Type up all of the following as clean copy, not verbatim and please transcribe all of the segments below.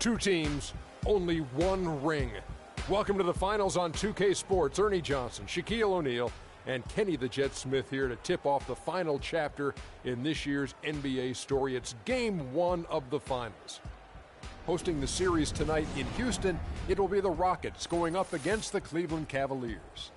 Two teams, only one ring. Welcome to the finals on 2K Sports. Ernie Johnson, Shaquille O'Neal, and Kenny the Jet Smith here to tip off the final chapter in this year's NBA story. It's game one of the finals. Hosting the series tonight in Houston, it will be the Rockets going up against the Cleveland Cavaliers.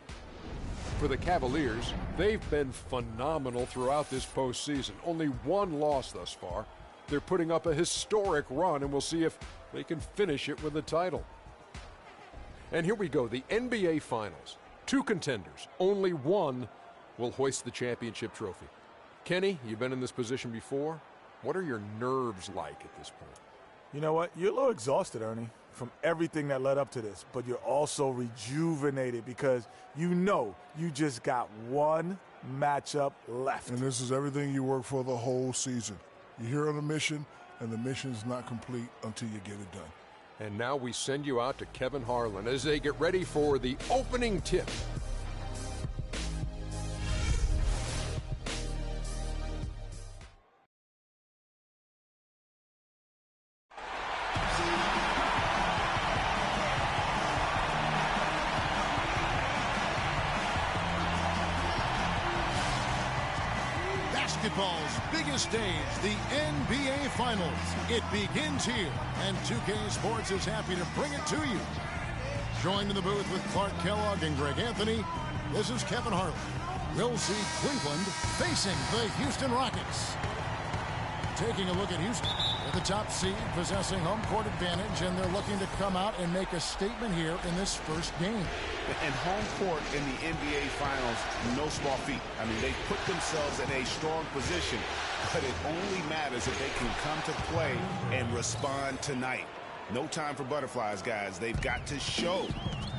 For the Cavaliers, they've been phenomenal throughout this postseason. Only one loss thus far. They're putting up a historic run, and we'll see if they can finish it with a title. And here we go, the NBA Finals. Two contenders, only one will hoist the championship trophy. Kenny, you've been in this position before. What are your nerves like at this point? You know what? You're a little exhausted, Ernie, from everything that led up to this, but you're also rejuvenated because you know you just got one matchup left. And this is everything you work for the whole season. You're here on a mission, and the mission is not complete until you get it done. And now we send you out to Kevin Harlan as they get ready for the opening tip. Basketball's biggest stage, the NBA Finals. It begins here, and 2K Sports is happy to bring it to you. Joined in the booth with Clark Kellogg and Greg Anthony, this is Kevin Harlan. We'll see Cleveland facing the Houston Rockets. Taking a look at Houston, with the top seed possessing home court advantage, and they're looking to come out and make a statement here in this first game. And home court in the NBA Finals, no small feat. I mean, they put themselves in a strong position, but it only matters if they can come to play and respond tonight. No time for butterflies, guys. They've got to show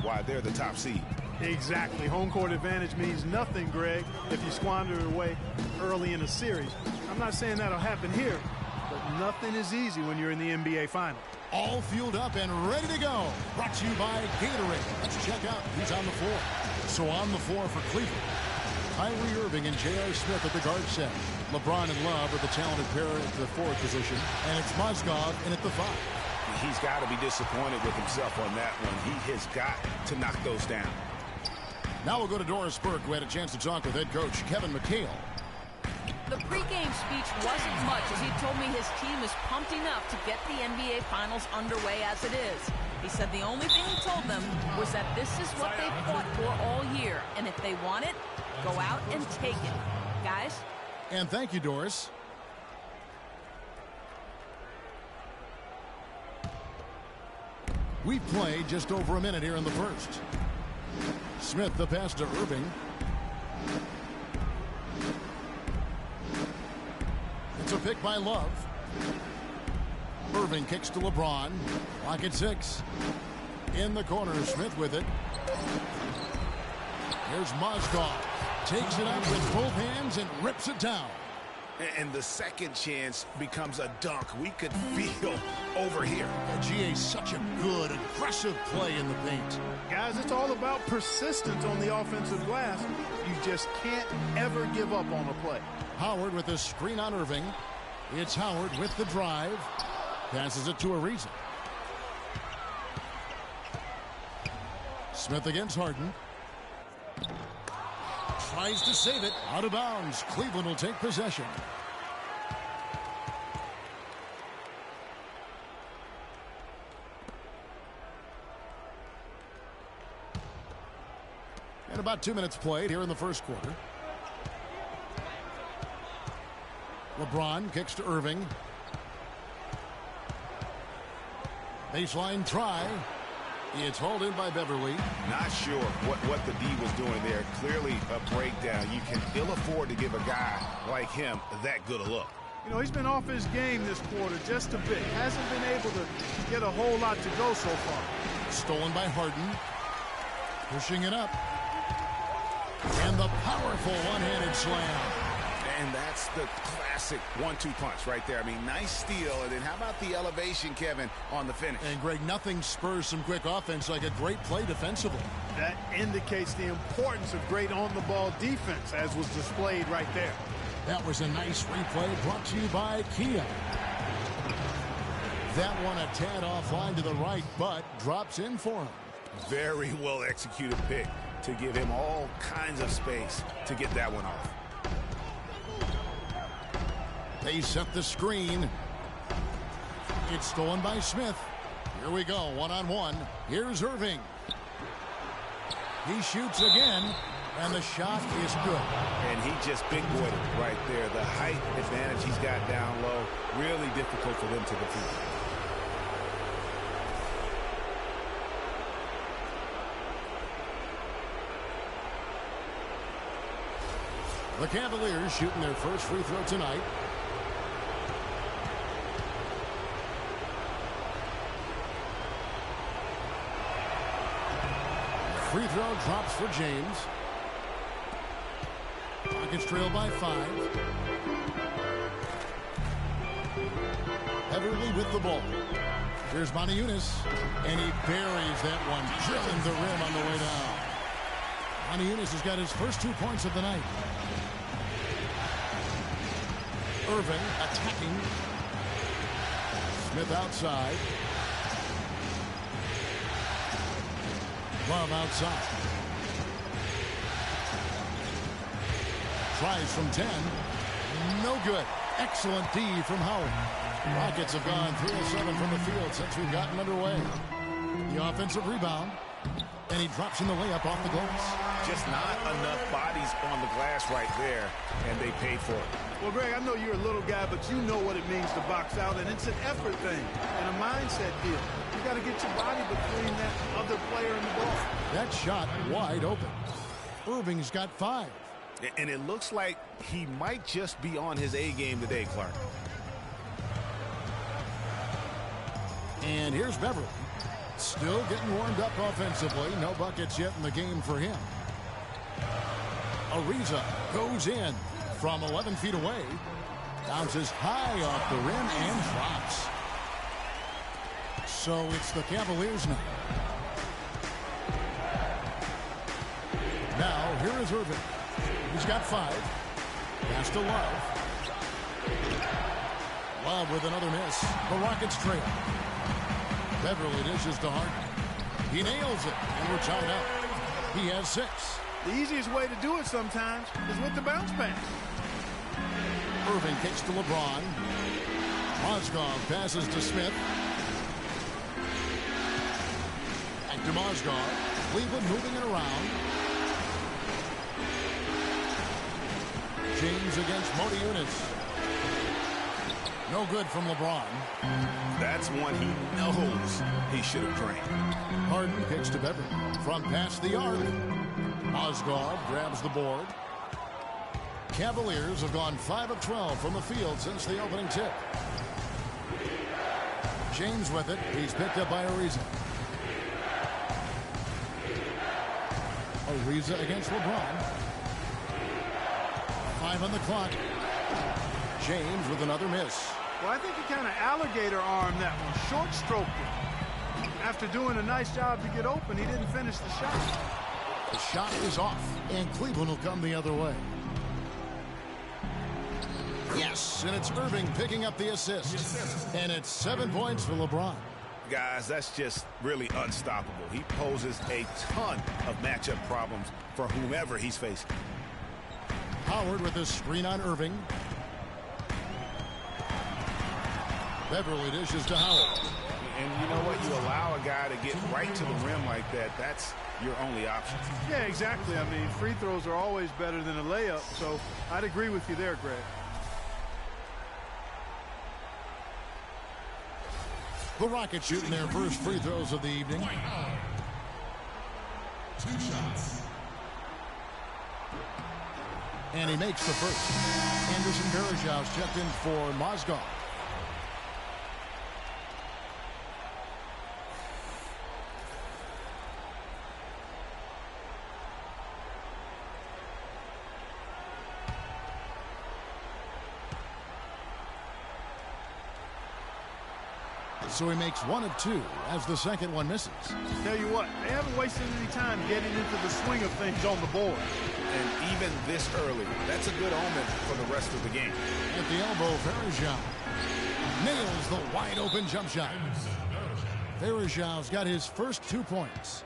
why they're the top seed. Exactly. Home court advantage means nothing, Greg, if you squander it away early in a series. I'm not saying that'll happen here, but nothing is easy when you're in the NBA Finals. All fueled up and ready to go. Brought to you by Gatorade. Let's check out who's on the floor. So on the floor for Cleveland, Kyrie Irving and J.R. Smith at the guard set. LeBron and Love are the talented pair at the forward position. And it's Mozgov in at the 5. He's got to be disappointed with himself on that one. He has got to knock those down. Now we'll go to Doris Burke, who had a chance to talk with head coach Kevin McHale. The pregame speech wasn't much, as he told me his team is pumped enough to get the NBA Finals underway as it is. He said the only thing he told them was that this is what they fought for all year, and if they want it, go out and take it. Guys? And thank you, Doris. We've played just over a minute here in the first. Smith the pass to Irving. It's a pick by Love. Irving kicks to LeBron. Clock at 6. In the corner, Smith with it. Here's Mozgov. Takes it up with both hands and rips it down. And the second chance becomes a dunk. We could feel over here. GA, such a good, aggressive play in the paint. Guys, it's all about persistence on the offensive glass. You just can't ever give up on a play. Howard with a screen on Irving. It's Howard with the drive. Passes it to Ariza. Smith against Harden. Tries to save it. Out of bounds. Cleveland will take possession. And about 2 minutes played here in the first quarter. LeBron kicks to Irving. Baseline try. It's hauled in by Beverly. Not sure what the D was doing there. Clearly a breakdown. You can ill afford to give a guy like him that good a look. You know, he's been off his game this quarter just a bit. Hasn't been able to get a whole lot to go so far. Stolen by Harden. Pushing it up. And the powerful one-handed slam. And that's the classic 1-2 punch right there. I mean, nice steal. And then how about the elevation, Kevin, on the finish? And, Greg, nothing spurs some quick offense like a great play defensively. That indicates the importance of great on-the-ball defense, as was displayed right there. That was a nice replay brought to you by Kia. That one a tad offline to the right, but drops in for him. Very well executed pick to give him all kinds of space to get that one off. They set the screen. It's stolen by Smith. Here we go, one-on-one. Here's Irving. He shoots again, and the shot is good. And he just big-boyed it right there. The height advantage he's got down low, really difficult for them to defeat. The Cavaliers shooting their first free throw tonight. Free throw drops for James. Rockets trail by 5. Everly with the ball. Here's Moniunas, and he buries that one, drilling the rim on the way down. Moniunas has got his first 2 points of the night. Irving attacking. Smith outside. Love outside. Tries from 10. No good. Excellent D from Howard. Rockets have gone 3 of 7 from the field since we've gotten underway. The offensive rebound. And he drops in the layup off the glass. Just not enough bodies on the glass right there, and they paid for it. Well, Greg, I know you're a little guy, but you know what it means to box out, and it's an effort thing and a mindset deal. You got to get your body between that other player and the ball. That shot wide open. Irving's got 5. And it looks like he might just be on his A game today, Clark. And here's Beverly. Still getting warmed up offensively. No buckets yet in the game for him. Ariza goes in from 11 feet away. Bounces high off the rim and drops. So it's the Cavaliers now. Now here is Irving. He's got 5. Pass to Love. Love with another miss. The Rockets trail. Beverly dishes to Harden. He nails it, and we're tied up. He has 6. The easiest way to do it sometimes is with the bounce pass. Irving kicks to LeBron. Mozgov passes to Smith. Back to Mozgov. Cleveland moving it around. James against Moniunas. No good from LeBron. That's one he knows he should have drained. Harden kicks to Beverly. From past the arc. Mozgov grabs the board. Cavaliers have gone 5 of 12 from the field since the opening tip. James with it. He's picked up by Ariza. Ariza against LeBron. 5 on the clock. James with another miss. Well, I think he kind of alligator armed that one. Short stroked it. After doing a nice job to get open, he didn't finish the shot. The shot is off, and Cleveland will come the other way. Yes, and it's Irving picking up the assist. And it's 7 points for LeBron. Guys, that's just really unstoppable. He poses a ton of matchup problems for whomever he's facing. Howard with his screen on Irving. Beverly dishes to Howard. And you know what? You allow a guy to get right to the rim like that. That's your only option. Yeah, exactly. I mean, free throws are always better than a layup, so I'd agree with you there, Greg. The Rockets shooting their first free throws of the evening. 2 shots. And he makes the first. Anderson Varejão's checked in for Mozgov. So he makes 1 of 2 as the second one misses. Tell you what, they haven't wasted any time getting into the swing of things on the board. And even this early, that's a good omen for the rest of the game. At the elbow, Varejão. nails the wide-open jump shot. Verejão's got his first 2 points.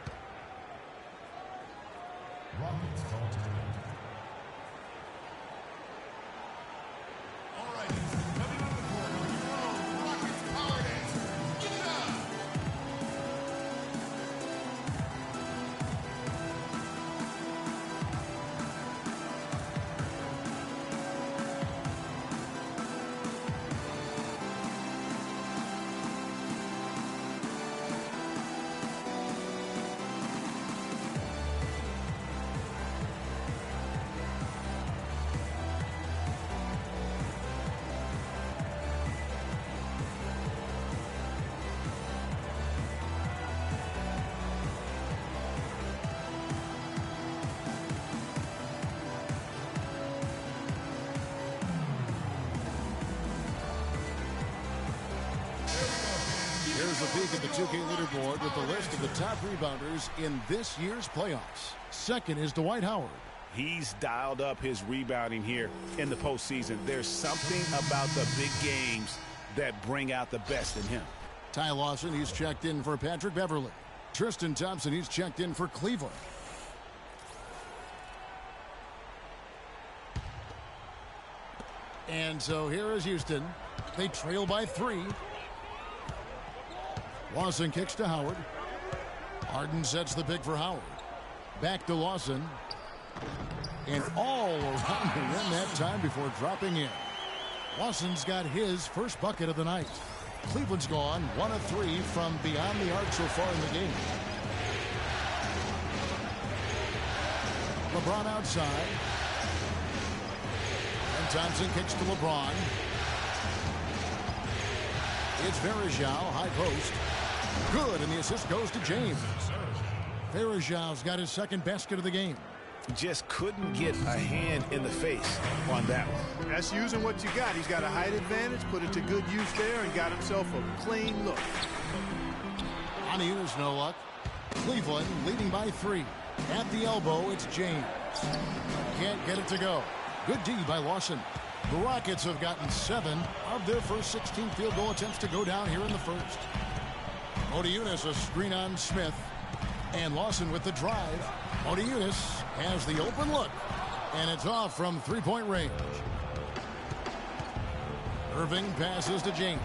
Here's a peek at the 2K leaderboard with the list of the top rebounders in this year's playoffs. Second is Dwight Howard. He's dialed up his rebounding here in the postseason. There's something about the big games that bring out the best in him. Ty Lawson, he's checked in for Patrick Beverly. Tristan Thompson, he's checked in for Cleveland. And so here is Houston. They trail by 3. Lawson kicks to Howard. Harden sets the pick for Howard. Back to Lawson. And all around the rim that time before dropping in. Lawson's got his first bucket of the night. Cleveland's gone 1 of 3 from beyond the arc so far in the game. LeBron outside. And Thompson kicks to LeBron. It's Verejão, high post. Good, and the assist goes to James. Verejão's got his second basket of the game. Just couldn't get a hand in the face on that one. That's using what you got. He's got a height advantage, put it to good use there, and got himself a clean look. Maniunas, no luck. Cleveland leading by 3. At the elbow, it's James. Can't get it to go. Good D by Lawson. The Rockets have gotten 7 of their first 16 field goal attempts to go down here in the first. Maniunas, a screen on Smith. And Lawson with the drive. Maniunas has the open look. And it's off from three-point range. Irving passes to James.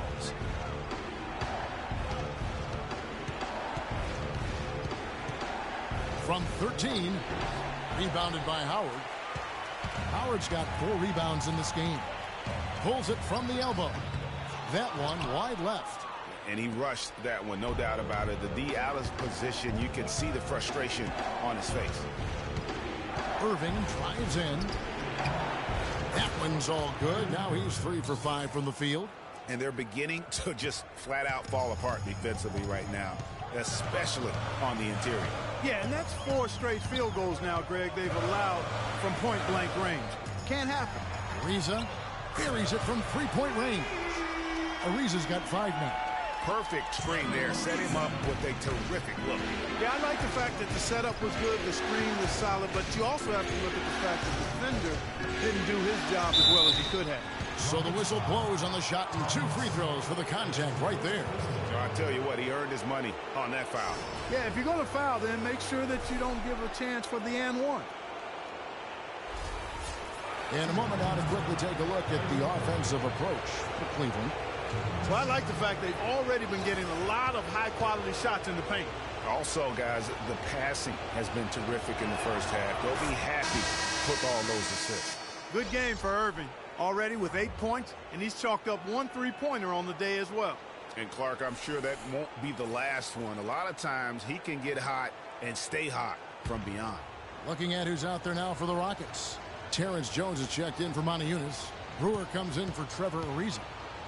From 13. Rebounded by Howard. Howard's got 4 rebounds in this game. Pulls it from the elbow. That one wide left. And he rushed that one, no doubt about it. The D out of position, you can see the frustration on his face. Irving drives in. That one's all good. Now he's 3 for 5 from the field. And they're beginning to just flat out fall apart defensively right now, especially on the interior. Yeah, and that's 4 straight field goals now, Greg, they've allowed from point-blank range. Can't happen. Ariza buries it from three-point range. Ariza's got 5 now. Perfect screen there. Set him up with a terrific look. Yeah, I like the fact that the setup was good, the screen was solid, but you also have to look at the fact that the defender didn't do his job as well as he could have. So the whistle blows on the shot and 2 free throws for the contact right there. So I tell you what, he earned his money on that foul. Yeah, if you're going to foul, then make sure that you don't give a chance for the and one. In a moment now to quickly take a look at the offensive approach for Cleveland. So I like the fact they've already been getting a lot of high-quality shots in the paint. Also, guys, the passing has been terrific in the first half. They'll be happy with all those assists. Good game for Irving. Already with 8 points, and he's chalked up 1 3-pointer on the day as well. And Clark, I'm sure that won't be the last one. A lot of times he can get hot and stay hot from beyond. Looking at who's out there now for the Rockets. Terrence Jones is checked in for Maniunas. Brewer comes in for Trevor Ariza.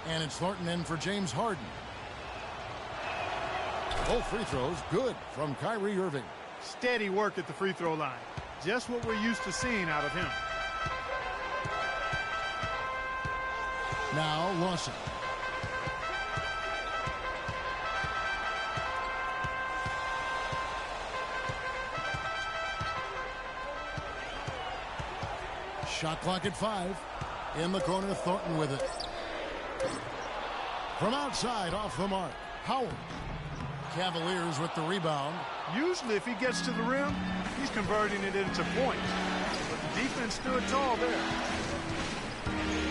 And it's Thornton in for James Harden. Both free throws good from Kyrie Irving. Steady work at the free throw line. Just what we're used to seeing out of him. Now Lawson. Shot clock at 5. In the corner, Thornton with it. From outside, off the mark, Howard. Cavaliers with the rebound. Usually if he gets to the rim, he's converting it into points. But the defense stood tall there.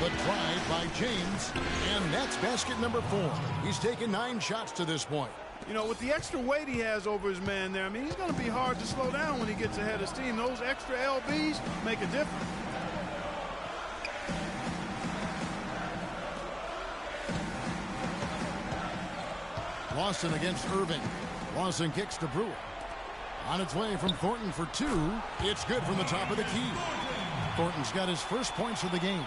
The drive by James, and that's basket number 4. He's taken 9 shots to this point. You know, with the extra weight he has over his man there, I mean, he's going to be hard to slow down when he gets ahead of steam. Those extra LBs make a difference. Lawson against Irving. Lawson kicks to Brewer. On its way from Thornton for 2. It's good from the top of the key. Thornton's got his first points of the game.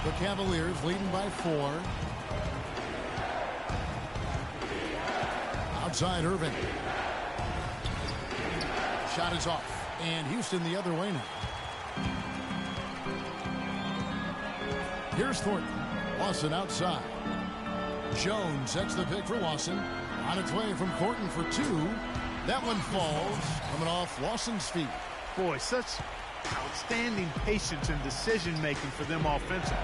The Cavaliers leading by 4. Outside Irving. Shot is off. And Houston the other way now. Here's Thornton. Lawson outside. Jones sets the pick for Lawson. On its way from Thornton for 2. That one falls. Coming off Lawson's feet. Boy, such outstanding patience and decision-making for them offensively.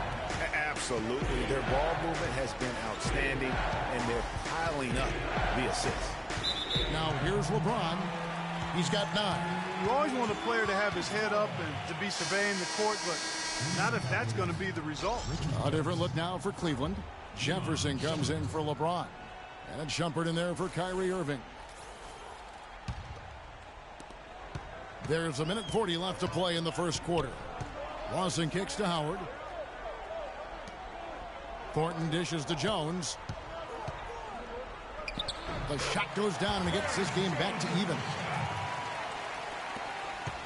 Absolutely. Their ball movement has been outstanding, and they're piling up the assists. Now here's LeBron. He's got 9. You always want a player to have his head up and to be surveying the court, but not if that's going to be the result. A different look now for Cleveland. Jefferson comes in for LeBron. And Shumpert in there for Kyrie Irving. There's a minute 40 left to play in the first quarter. Lawson kicks to Howard. Thornton dishes to Jones. The shot goes down and he gets this game back to even.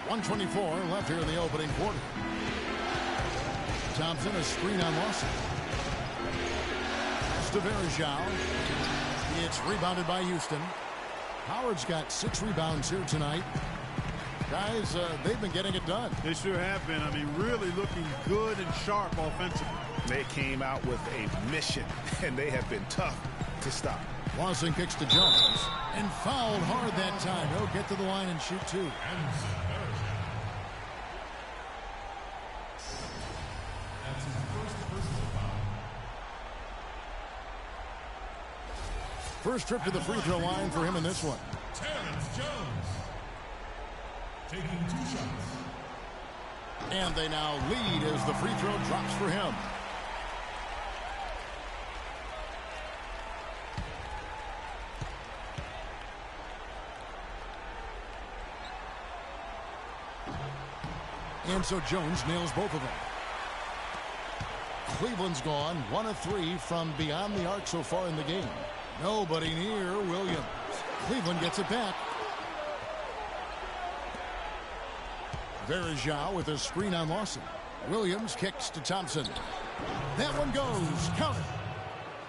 1:24 left here in the opening quarter. Thompson, a screen on Lawson. To Verjao. It's rebounded by Houston. Howard's got 6 rebounds here tonight. Guys, they've been getting it done. They sure have been. I mean, really looking good and sharp offensively. They came out with a mission, and they have been tough to stop. Lawson kicks to Jones. And fouled hard that time. He'll get to the line and shoot 2. First trip to the free throw line for him in this one. Terrence Jones taking 2 shots. And they now lead as the free throw drops for him. And so Jones nails both of them. Cleveland's gone 1 of 3 from beyond the arc so far in the game. Nobody near Williams. Cleveland gets it back. Verjao with a screen on Lawson. Williams kicks to Thompson. That one goes. Count it.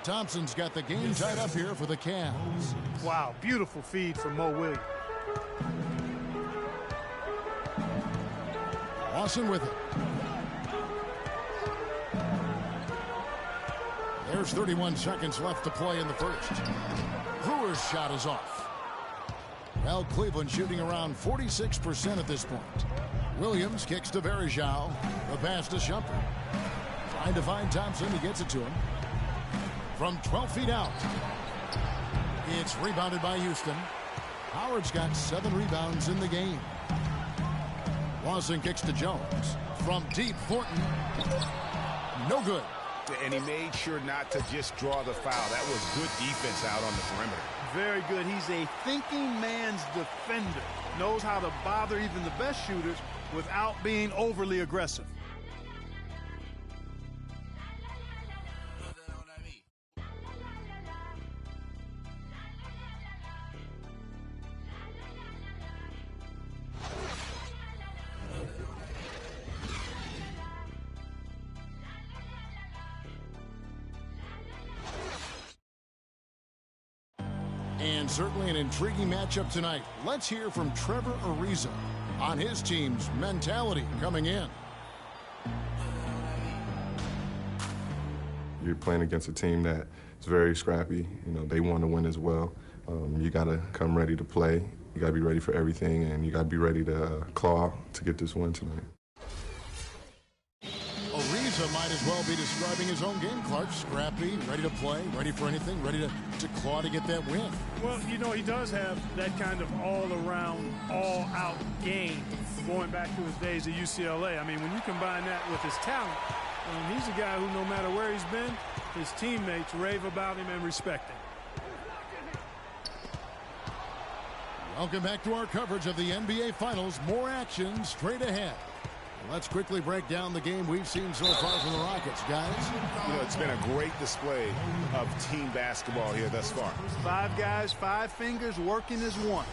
Thompson's got the game tied up here for the Cavs. Wow, beautiful feed from Mo Williams. Lawson with it. There's 31 seconds left to play in the first. Brewer's shot is off. Well, Cleveland shooting around 46% at this point. Williams kicks to Verjao. The pass to Shumpert. Trying to find Thompson. He gets it to him. From 12 feet out. It's rebounded by Houston. Howard's got 7 rebounds in the game. Lawson kicks to Jones. From deep, Thornton. No good. And he made sure not to just draw the foul. That was good defense out on the perimeter. Very good. He's a thinking man's defender. Knows how to bother even the best shooters without being overly aggressive. And certainly an intriguing matchup tonight. Let's hear from Trevor Ariza on his team's mentality coming in. You're playing against a team that is very scrappy. You know, they want to win as well. You got to come ready to play. You got to be ready for everything, and you got to be ready to claw to get this win tonight. Ariza Ariza might as well be describing his own game, Clark. Scrappy, ready to play, ready for anything, ready to claw to get that win. Well, you know, he does have that kind of all-around, all-out game going back to his days at UCLA. I mean, when you combine that with his talent, he's a guy who, no matter where he's been, his teammates rave about him and respect him. Welcome back to our coverage of the NBA Finals. More action straight ahead. Let's quickly break down the game we've seen so far from the Rockets, guys. You know, it's been a great display of team basketball here thus far. 5 guys, 5 fingers working as one.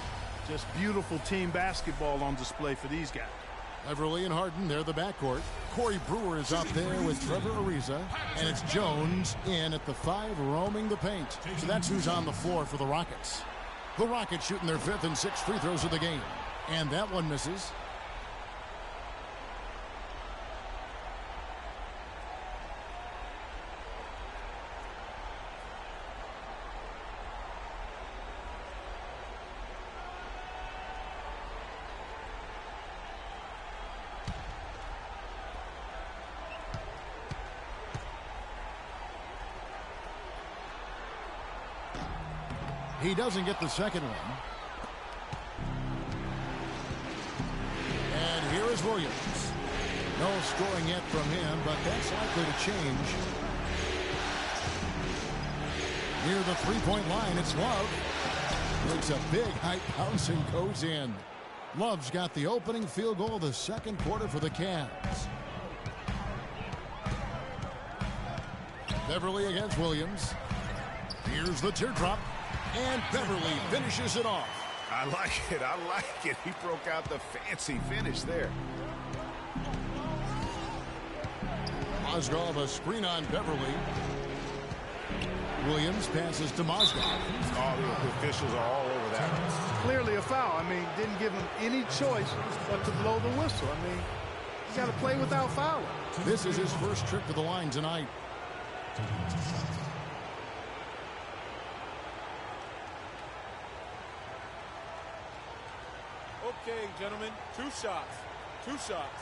Just beautiful team basketball on display for these guys. Beverly and Harden, they're the backcourt. Corey Brewer is out there with Trevor Ariza. And it's Jones in at the 5, roaming the paint. So that's who's on the floor for the Rockets. The Rockets shooting their 5th and 6th free throws of the game. And that one misses. He doesn't get the second one. And here is Williams. No scoring yet from him, but that's likely to change. Near the three-point line, it's Love. Makes a big height bounce and goes in. Love's got the opening field goal of the second quarter for the Cavs. Beverly against Williams. Here's the teardrop. And Beverly finishes it off. I like it. I like it. He broke out the fancy finish there. Mozgov, a screen on Beverly. Williams passes to Mozgov. Oh, the officials are all over that. Clearly a foul. I mean, didn't give him any choice but to blow the whistle. I mean, he's got to play without fouling. This is his first trip to the line tonight. Okay, gentlemen, 2 shots. 2 shots.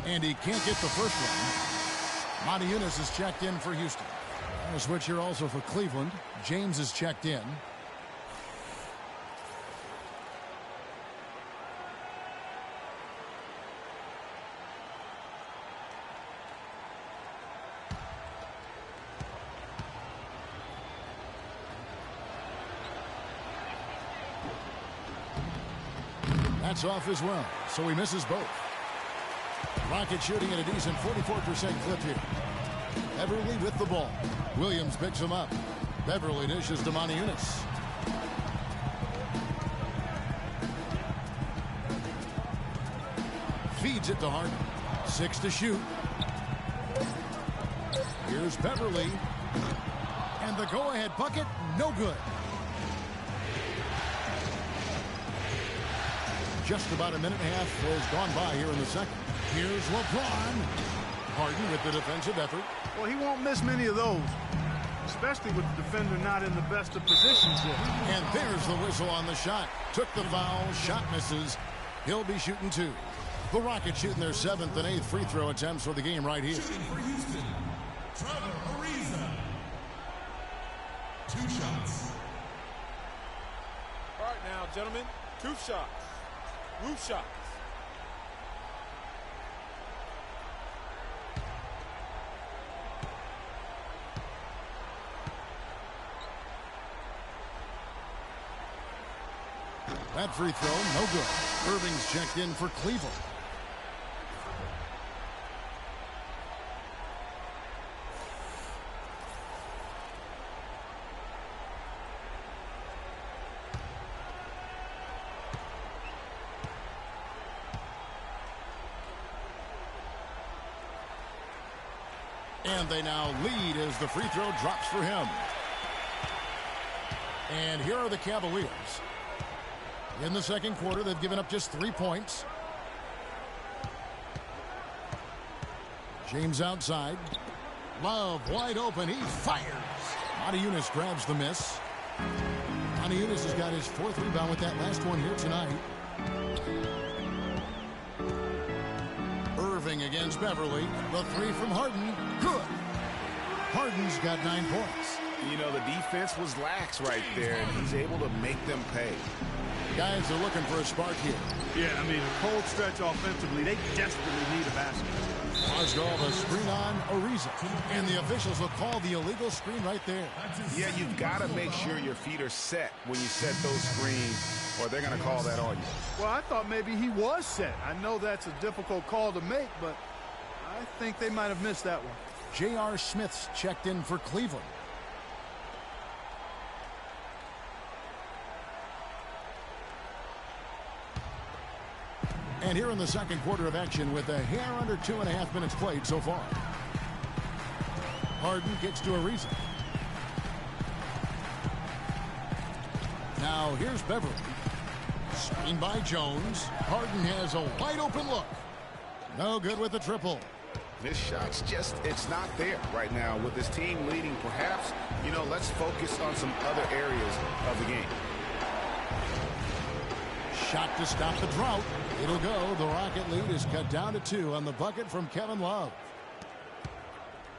And he can't get the first one. Monty Eunice is checked in for Houston. A switch here also for Cleveland. James is checked in. That's off as well, so he misses both. Rocket shooting at a decent 44% clip here. Beverly with the ball. Williams picks him up. Beverly dishes to Monty Eunice. Feeds it to Harden. 6 to shoot. Here's Beverly. And the go-ahead bucket, no good. Just about a minute and a half has gone by here in the second. Here's LeBron. Harden with the defensive effort. Well, he won't miss many of those, especially with the defender not in the best of positions here. And there's the whistle on the shot. Took the foul. Shot misses. He'll be shooting 2. The Rockets shooting their 7th and 8th free throw attempts for the game right here. Shooting for Houston, Trevor Ariza. 2 shots. All right now, gentlemen, 2 shots. Roof shots. That free throw, no good. Irving's checked in for Cleveland. And they now lead as the free throw drops for him. And here are the Cavaliers. In the second quarter, they've given up just 3 points. James outside. Love wide open. He fires. Eunice grabs the miss. Eunice has got his 4th rebound with that last one here tonight. Irving against Beverly. The 3 from Harden. Good. Harden's got 9 points. You know, the defense was lax right there, and he's able to make them pay. Guys are looking for a spark here. Yeah, I mean, a cold stretch offensively. They desperately need a basket. Mozgov, a screen on Ariza. And the officials will call the illegal screen right there. Yeah, you've got to make sure your feet are set when you set those screens, or they're going to call that on you. Well, I thought maybe he was set. I know that's a difficult call to make, but I think they might have missed that one. J.R. Smith's checked in for Cleveland. And here in the second quarter of action with a hair under 2.5 minutes played so far. Harden gets to Ariza. Now here's Beverly. Screen by Jones. Harden has a wide open look. No good with the triple. This shot's just, it's not there right now. With this team leading, perhaps, you know, let's focus on some other areas of the game. Shot to stop the drought. It'll go. The Rocket lead is cut down to 2 on the bucket from Kevin Love.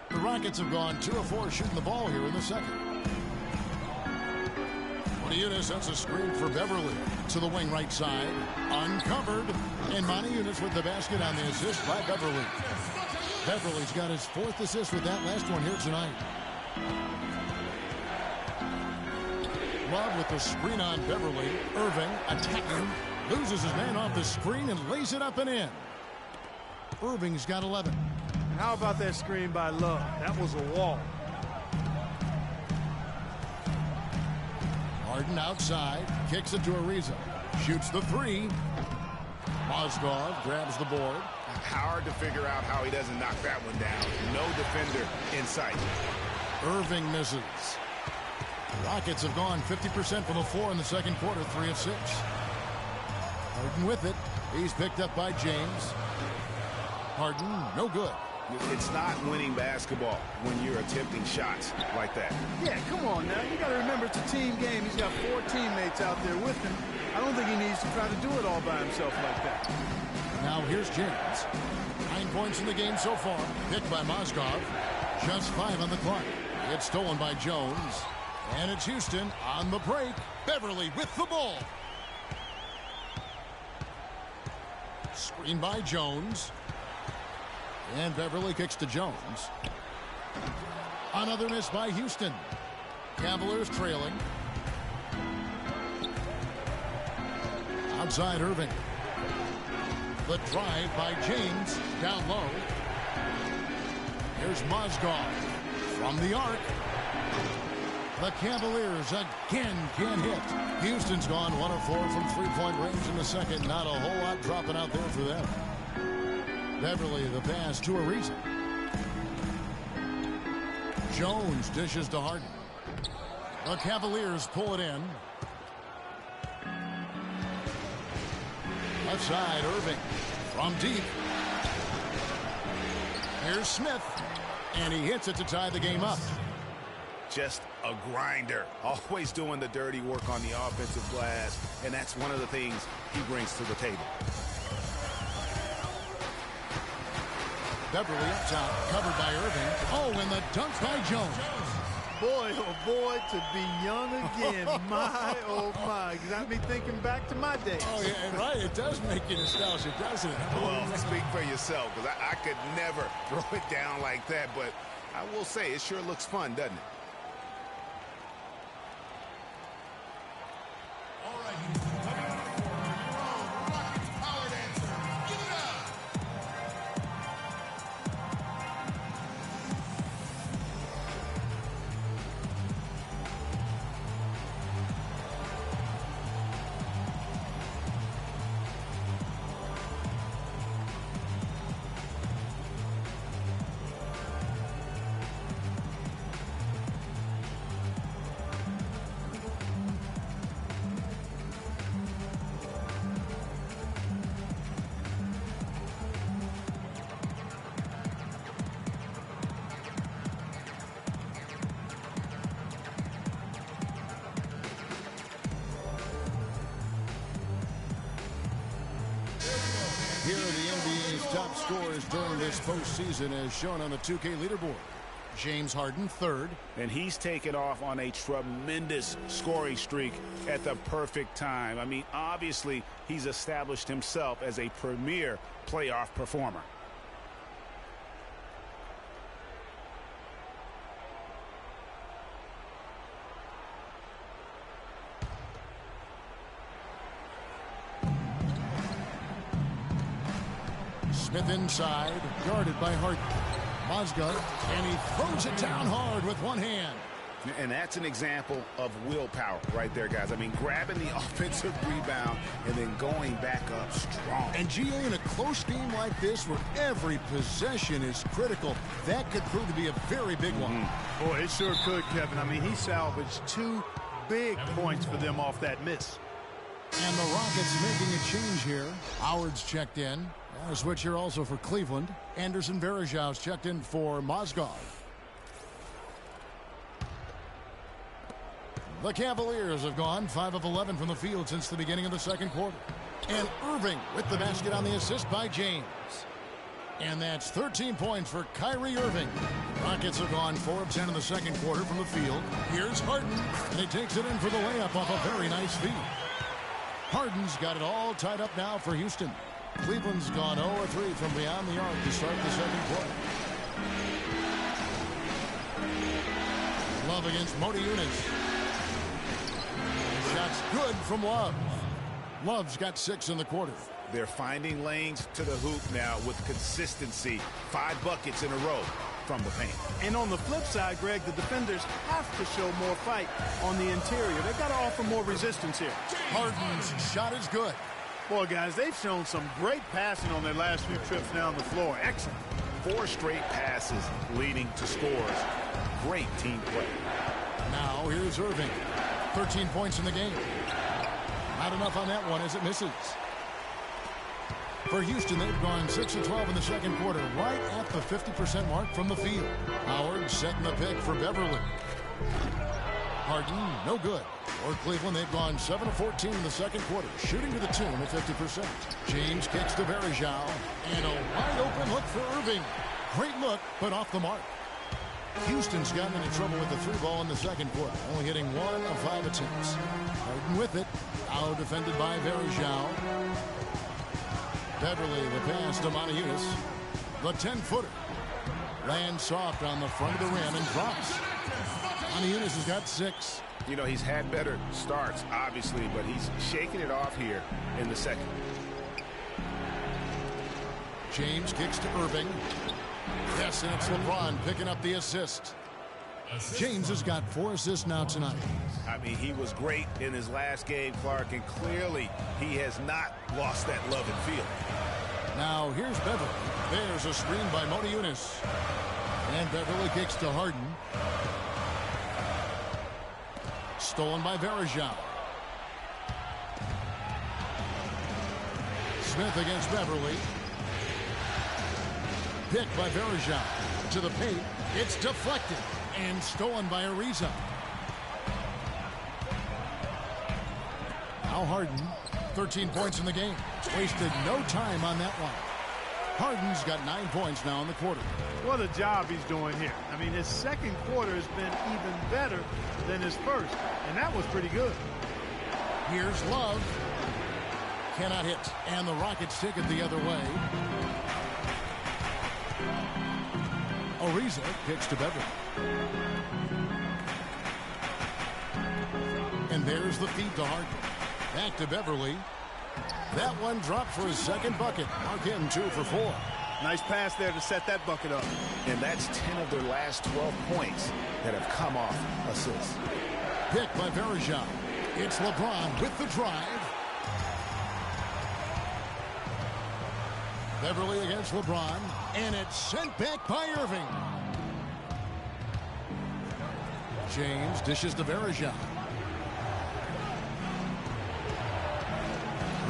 The Rockets have gone 2 of 4 shooting the ball here in the second. Eunice sets a screen for Beverly to the wing right side. Uncovered. And Eunice with the basket on the assist by Beverly. Beverly's got his 4th assist with that last one here tonight. Love with the screen on Beverly. Irving attacking. Loses his man off the screen and lays it up and in. Irving's got 11. How about that screen by Love? That was a wall. Harden outside. Kicks it to Ariza. Shoots the 3. Mozgov grabs the board. Hard to figure out how he doesn't knock that one down. No defender in sight. Irving misses. Rockets have gone 50% from the floor in the second quarter, 3 of 6. Harden with it. He's picked up by James. Harden, no good. It's not winning basketball when you're attempting shots like that. Yeah, come on now. You got to remember it's a team game. He's got 4 teammates out there with him. I don't think he needs to try to do it all by himself like that. Now here's James. 9 points in the game so far. Picked by Mozgov. Just 5 on the clock. It's stolen by Jones. And it's Houston on the break. Beverly with the ball. Screen by Jones. And Beverly kicks to Jones. Another miss by Houston. Cavaliers trailing. Outside Irving. The drive by James. Down low. Here's Mozgov from the arc. The Cavaliers again can't hit. Houston's gone 1 of 4 from 3-point range in the second. Not a whole lot dropping out there for them. Beverly the pass to Ariza. Jones dishes to Harden. The Cavaliers pull it in. Left side, Irving from deep. Here's Smith. And he hits it to tie the game up. Just a grinder. Always doing the dirty work on the offensive glass. And that's one of the things he brings to the table. Beverly up top, covered by Irving. Oh, and the dunk by Jones. Boy, oh boy, to be young again. My, oh my. Got me thinking back to my days. Oh, yeah, right. It does make you nostalgic, doesn't it? Well, speak for yourself, because I could never throw it down like that. But I will say, it sure looks fun, doesn't it? All right, Houston, coming out of the corner, your own Rockets power dancer. Give it up! Here are the NBA's top scorers during this postseason as shown on the 2K leaderboard. James Harden, third. And he's taken off on a tremendous scoring streak at the perfect time. I mean, obviously, he's established himself as a premier playoff performer. Smith inside, guarded by Harden. Mozgov, and he throws it down hard with one hand. And that's an example of willpower right there, guys. I mean, grabbing the offensive rebound and then going back up strong. And GA, in a close game like this where every possession is critical, that could prove to be a very big one. Boy, it sure could, Kevin. I mean, he salvaged 2 big points for them off that miss. And the Rockets making a change here. Howard's checked in. A switch here also for Cleveland. Anderson Varejau's checked in for Mozgov. The Cavaliers have gone 5 of 11 from the field since the beginning of the second quarter. And Irving with the basket on the assist by James. And that's 13 points for Kyrie Irving. Rockets have gone 4 of 10 in the second quarter from the field. Here's Harden, and he takes it in for the layup off a very nice feed. Harden's got it all tied up now for Houston. Cleveland's gone 0-3 from beyond the arc to start the second quarter. Love against Moti Eunice. Shot's good from Love. Love's got 6 in the quarter. They're finding lanes to the hoop now with consistency. 5 buckets in a row from the paint. And on the flip side, Greg, the defenders have to show more fight on the interior. They've got to offer more resistance here. Harden's shot is good. Boy, guys, they've shown some great passing on their last few trips down the floor. Excellent. 4 straight passes leading to scores. Great team play. Now here's Irving. 13 points in the game. Not enough on that one as it misses. For Houston, they've gone 6 of 12 in the second quarter, right at the 50% mark from the field. Howard setting the pick for Beverly. Harden, no good. For Cleveland, they've gone 7 of 14 in the second quarter, shooting to the tune of 50%. James kicks to Varejao, and a wide open look for Irving. Great look, but off the mark. Houston's gotten into trouble with the 3 ball in the second quarter, only hitting 1 of 5 attempts. Harden with it, now defended by Varejao. Beverly, the pass to Moti Eunice. The 10-footer. Lands soft on the front of the rim and drops. Moti Eunice has got 6. You know, he's had better starts, obviously, but he's shaking it off here in the second. James kicks to Irving. Yes, and it's LeBron picking up the assist. James has got 4 assists now tonight. I mean, he was great in his last game, Clark, and clearly he has not lost that love and feel. Now here's Beverly. There's a screen by Moti Eunice. And Beverly kicks to Harden. Stolen by Varejao. Smith against Beverly. Picked by Varejao. To the paint. It's deflected. And stolen by Ariza. Now Harden. 13 points in the game. Wasted no time on that one. Harden's got 9 points now in the quarter. What a job he's doing here. I mean, his second quarter has been even better than his first, and that was pretty good. Here's Love. Cannot hit, and the Rockets take it the other way. Ariza kicks to Beverly. And there's the feed to Harden. Back to Beverly. That one dropped for his second bucket. Mark him 2 for 4. Nice pass there to set that bucket up. And that's 10 of their last 12 points that have come off assists. Picked by Varejao. It's LeBron with the drive. Beverly against LeBron. And it's sent back by Irving. James dishes to Varejao.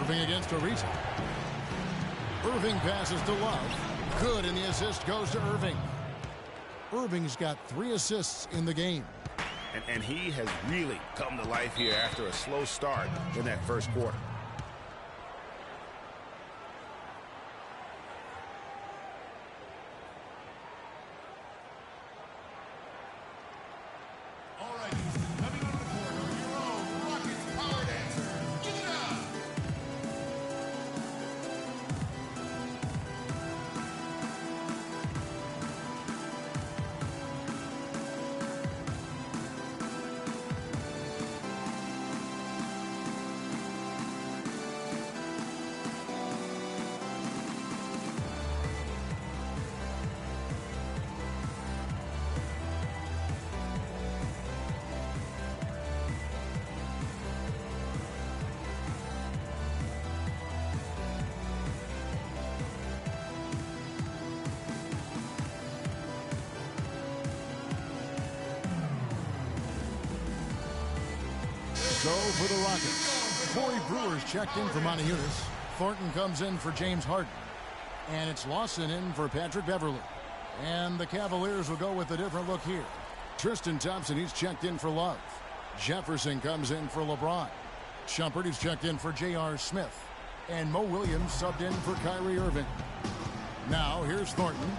Irving against Ariza. Irving passes to Love. Good, and the assist goes to Irving. Irving's got 3 assists in the game. And he has really come to life here after a slow start in that first quarter. So for the Rockets, Corey Brewer's checked in for Monty Eunice. Thornton comes in for James Harden. And it's Lawson in for Patrick Beverly. And the Cavaliers will go with a different look here. Tristan Thompson, he's checked in for Love. Jefferson comes in for LeBron. Shumpert, he's checked in for J.R. Smith. And Mo Williams subbed in for Kyrie Irving. Now, here's Thornton.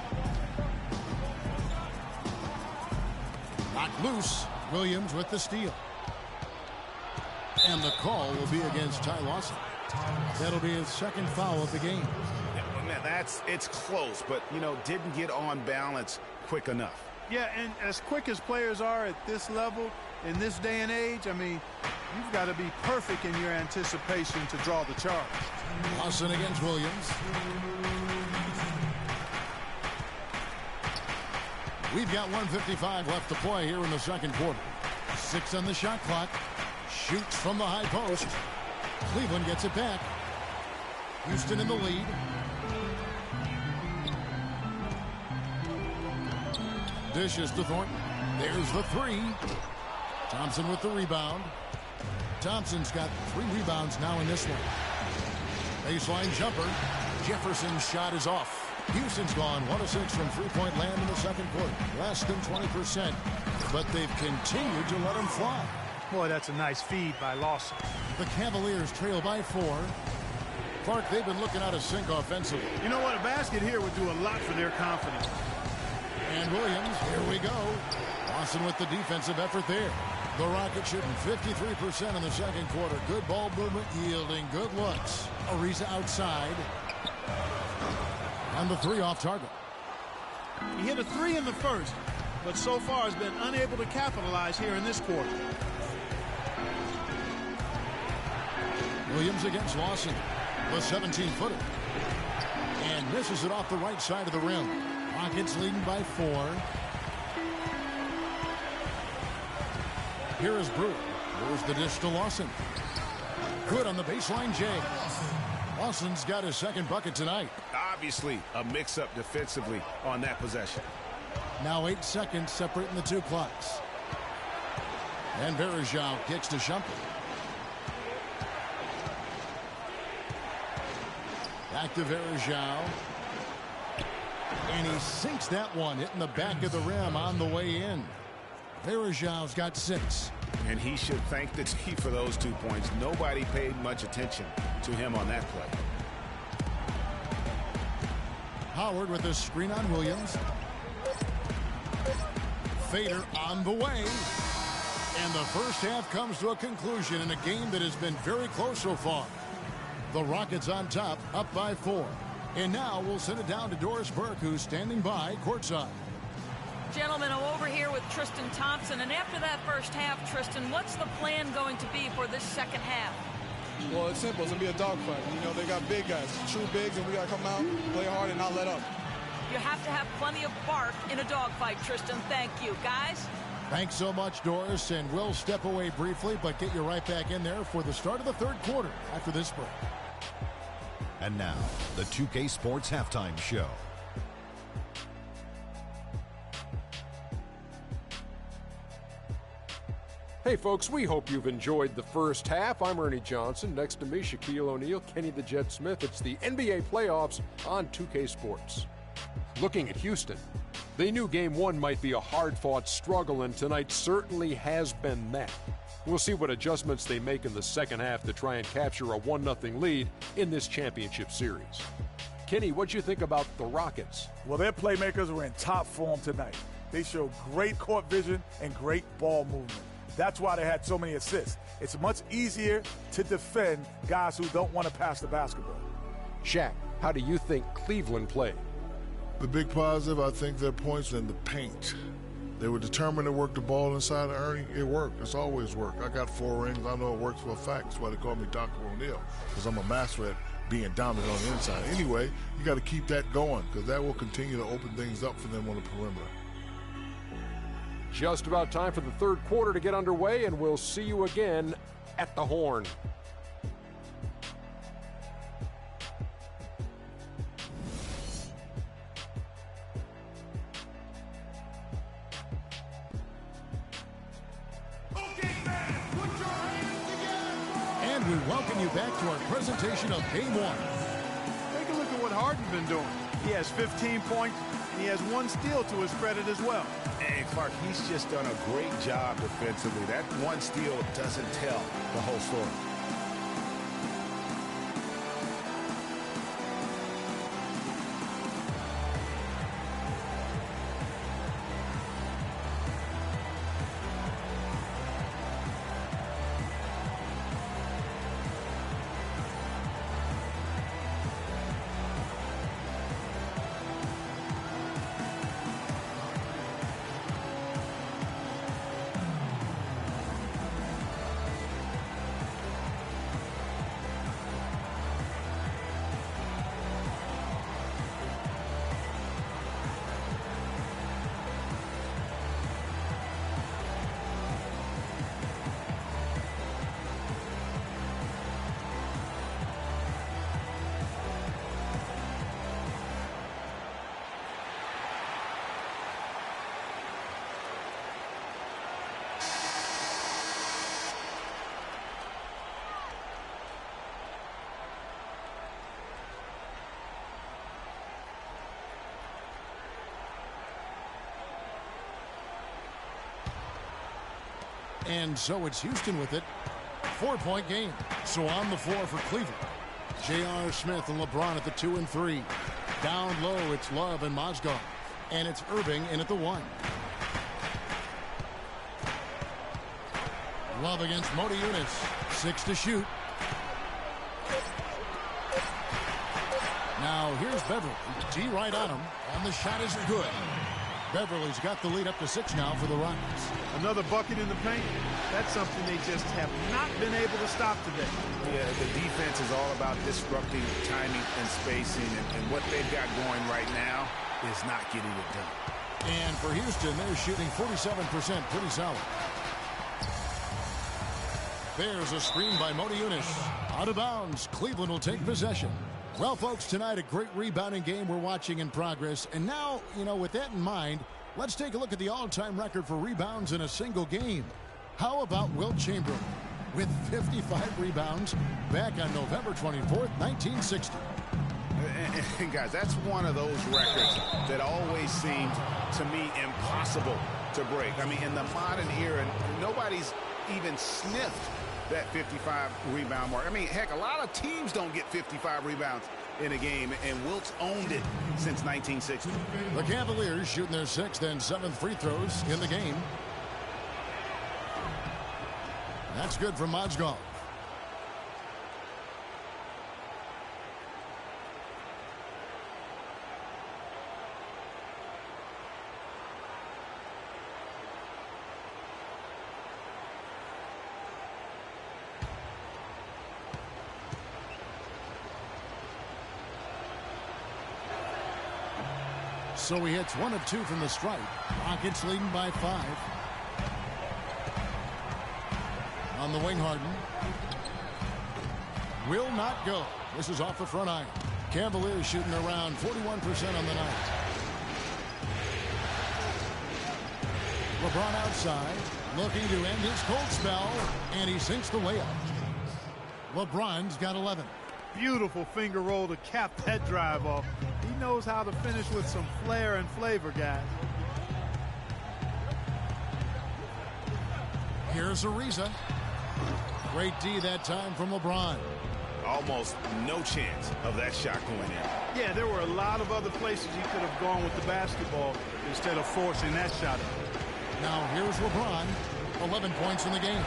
Knocked loose. Williams with the steal. And the call will be against Ty Lawson. That'll be his second foul of the game. Yeah, man, it's close, but, didn't get on balance quick enough. Yeah, and as quick as players are at this level, in this day and age, I mean, you've got to be perfect in your anticipation to draw the charge. Lawson against Williams. We've got 1:55 left to play here in the second quarter. 6 on the shot clock. Shoots from the high post. Cleveland gets it back. Houston in the lead. Dishes to Thornton. There's the three. Thompson with the rebound. Thompson's got 3 rebounds now in this one. Baseline jumper. Jefferson's shot is off. Houston's gone 1 of 6 from three-point land in the second quarter. Less than 20%. But they've continued to let him fly. Boy, that's a nice feed by Lawson. The Cavaliers trail by 4. Clark, they've been looking out of sync offensively. You know what? A basket here would do a lot for their confidence. And Williams, here we go. Lawson with the defensive effort there. The Rockets shooting 53% in the second quarter. Good ball movement, yielding good looks. Ariza outside. And the 3 off target. He hit a 3 in the first, but so far has been unable to capitalize here in this quarter. Williams against Lawson. The 17-footer. And misses it off the right side of the rim. Rockets leading by 4. Here is Brewer. Here's the dish to Lawson. Good on the baseline, Jay. Lawson's got his second bucket tonight. Obviously, a mix-up defensively on that possession. Now 8 seconds separating the 2 clocks. And Verajao kicks to Shumpert. Back to Verajao. And he sinks that one, hitting the back of the rim on the way in. Verajao's got 6. And he should thank the team for those 2 points. Nobody paid much attention to him on that play. Howard with a screen on Williams. Fader on the way. And the first half comes to a conclusion in a game that has been very close so far. The Rockets on top, up by 4. And now we'll send it down to Doris Burke, who's standing by courtside. Gentlemen, I'm over here with Tristan Thompson. And after that first half, Tristan, what's the plan going to be for this second half? Well, it's simple. It's going to be a dogfight. They got big guys, true bigs, and we got to come out, play hard, and not let up. You have to have plenty of bark in a dogfight, Tristan. Thank you. Guys? Thanks so much, Doris. And we'll step away briefly, but get you right back in there for the start of the third quarter after this break. And now, the 2K Sports Halftime Show. Hey folks, we hope you've enjoyed the first half. I'm Ernie Johnson. Next to me, Shaquille O'Neal, Kenny the Jet Smith. It's the NBA playoffs on 2K Sports. Looking at Houston, they knew Game 1 might be a hard-fought struggle, and tonight certainly has been that. We'll see what adjustments they make in the second half to try and capture a 1-0 lead in this championship series. Kenny, what'd you think about the Rockets? Well, their playmakers were in top form tonight. They showed great court vision and great ball movement. That's why they had so many assists. It's much easier to defend guys who don't want to pass the basketball. Shaq, how do you think Cleveland played? The big positive, I think, their points in the paint. They were determined to work the ball inside of Ernie. It worked. It's always worked. I got 4 rings. I know it works for a fact. That's why they call me Dr. O'Neal, because I'm a master at being dominant on the inside. Anyway, you got to keep that going, because that will continue to open things up for them on the perimeter. Just about time for the third quarter to get underway, and we'll see you again at the Horn. Okay, fans, put your hands together. welcome you back to our presentation of Game 1. Take a look at what Harden's been doing. He has 15 points, and he has 1 steal to his credit as well. And Clark, he's just done a great job defensively. That 1 steal doesn't tell the whole story. And so it's Houston with it. 4-point game. So on the floor for Cleveland. J.R. Smith and LeBron at the 2 and 3. Down low, it's Love and Mozgov. And it's Irving in at the 1. Love against Modi Yunus. 6 to shoot. Now here's Beverly. D right on him. And the shot is good. Beverly's got the lead up to 6 now for the Rockets. Another bucket in the paint. That's something they just have not been able to stop today. Yeah, the defense is all about disrupting timing and spacing, and what they've got going right now is not getting it done. And for Houston, they're shooting 47%, pretty solid. There's a screen by Modi Yunus. Out of bounds, Cleveland will take possession. Well, folks, tonight a great rebounding game we're watching in progress. And now, with that in mind, let's take a look at the all-time record for rebounds in a single game. How about Wilt Chamberlain with 55 rebounds back on November 24th, 1960. And guys, that's one of those records that always seemed to me impossible to break. I mean, in the modern era, nobody's even sniffed that 55 rebound mark. I mean, heck, a lot of teams don't get 55 rebounds in a game, and Wilt's owned it since 1960. The Cavaliers shooting their 6th and 7th free throws in the game. That's good for Mozgov. So he hits 1 of 2 from the stripe. Rockets leading by 5. On the wing, Harden. Will not go. This is off the front iron. Cavaliers shooting around 41% on the night. LeBron outside, looking to end his cold spell, and he sinks the layup. LeBron's got 11. Beautiful finger roll to cap that drive off. He knows how to finish with some flair and flavor, guys. Here's Ariza. Great D that time from LeBron. Almost no chance of that shot going in. Yeah, there were a lot of other places he could have gone with the basketball instead of forcing that shot. Now here's LeBron. 11 points in the game.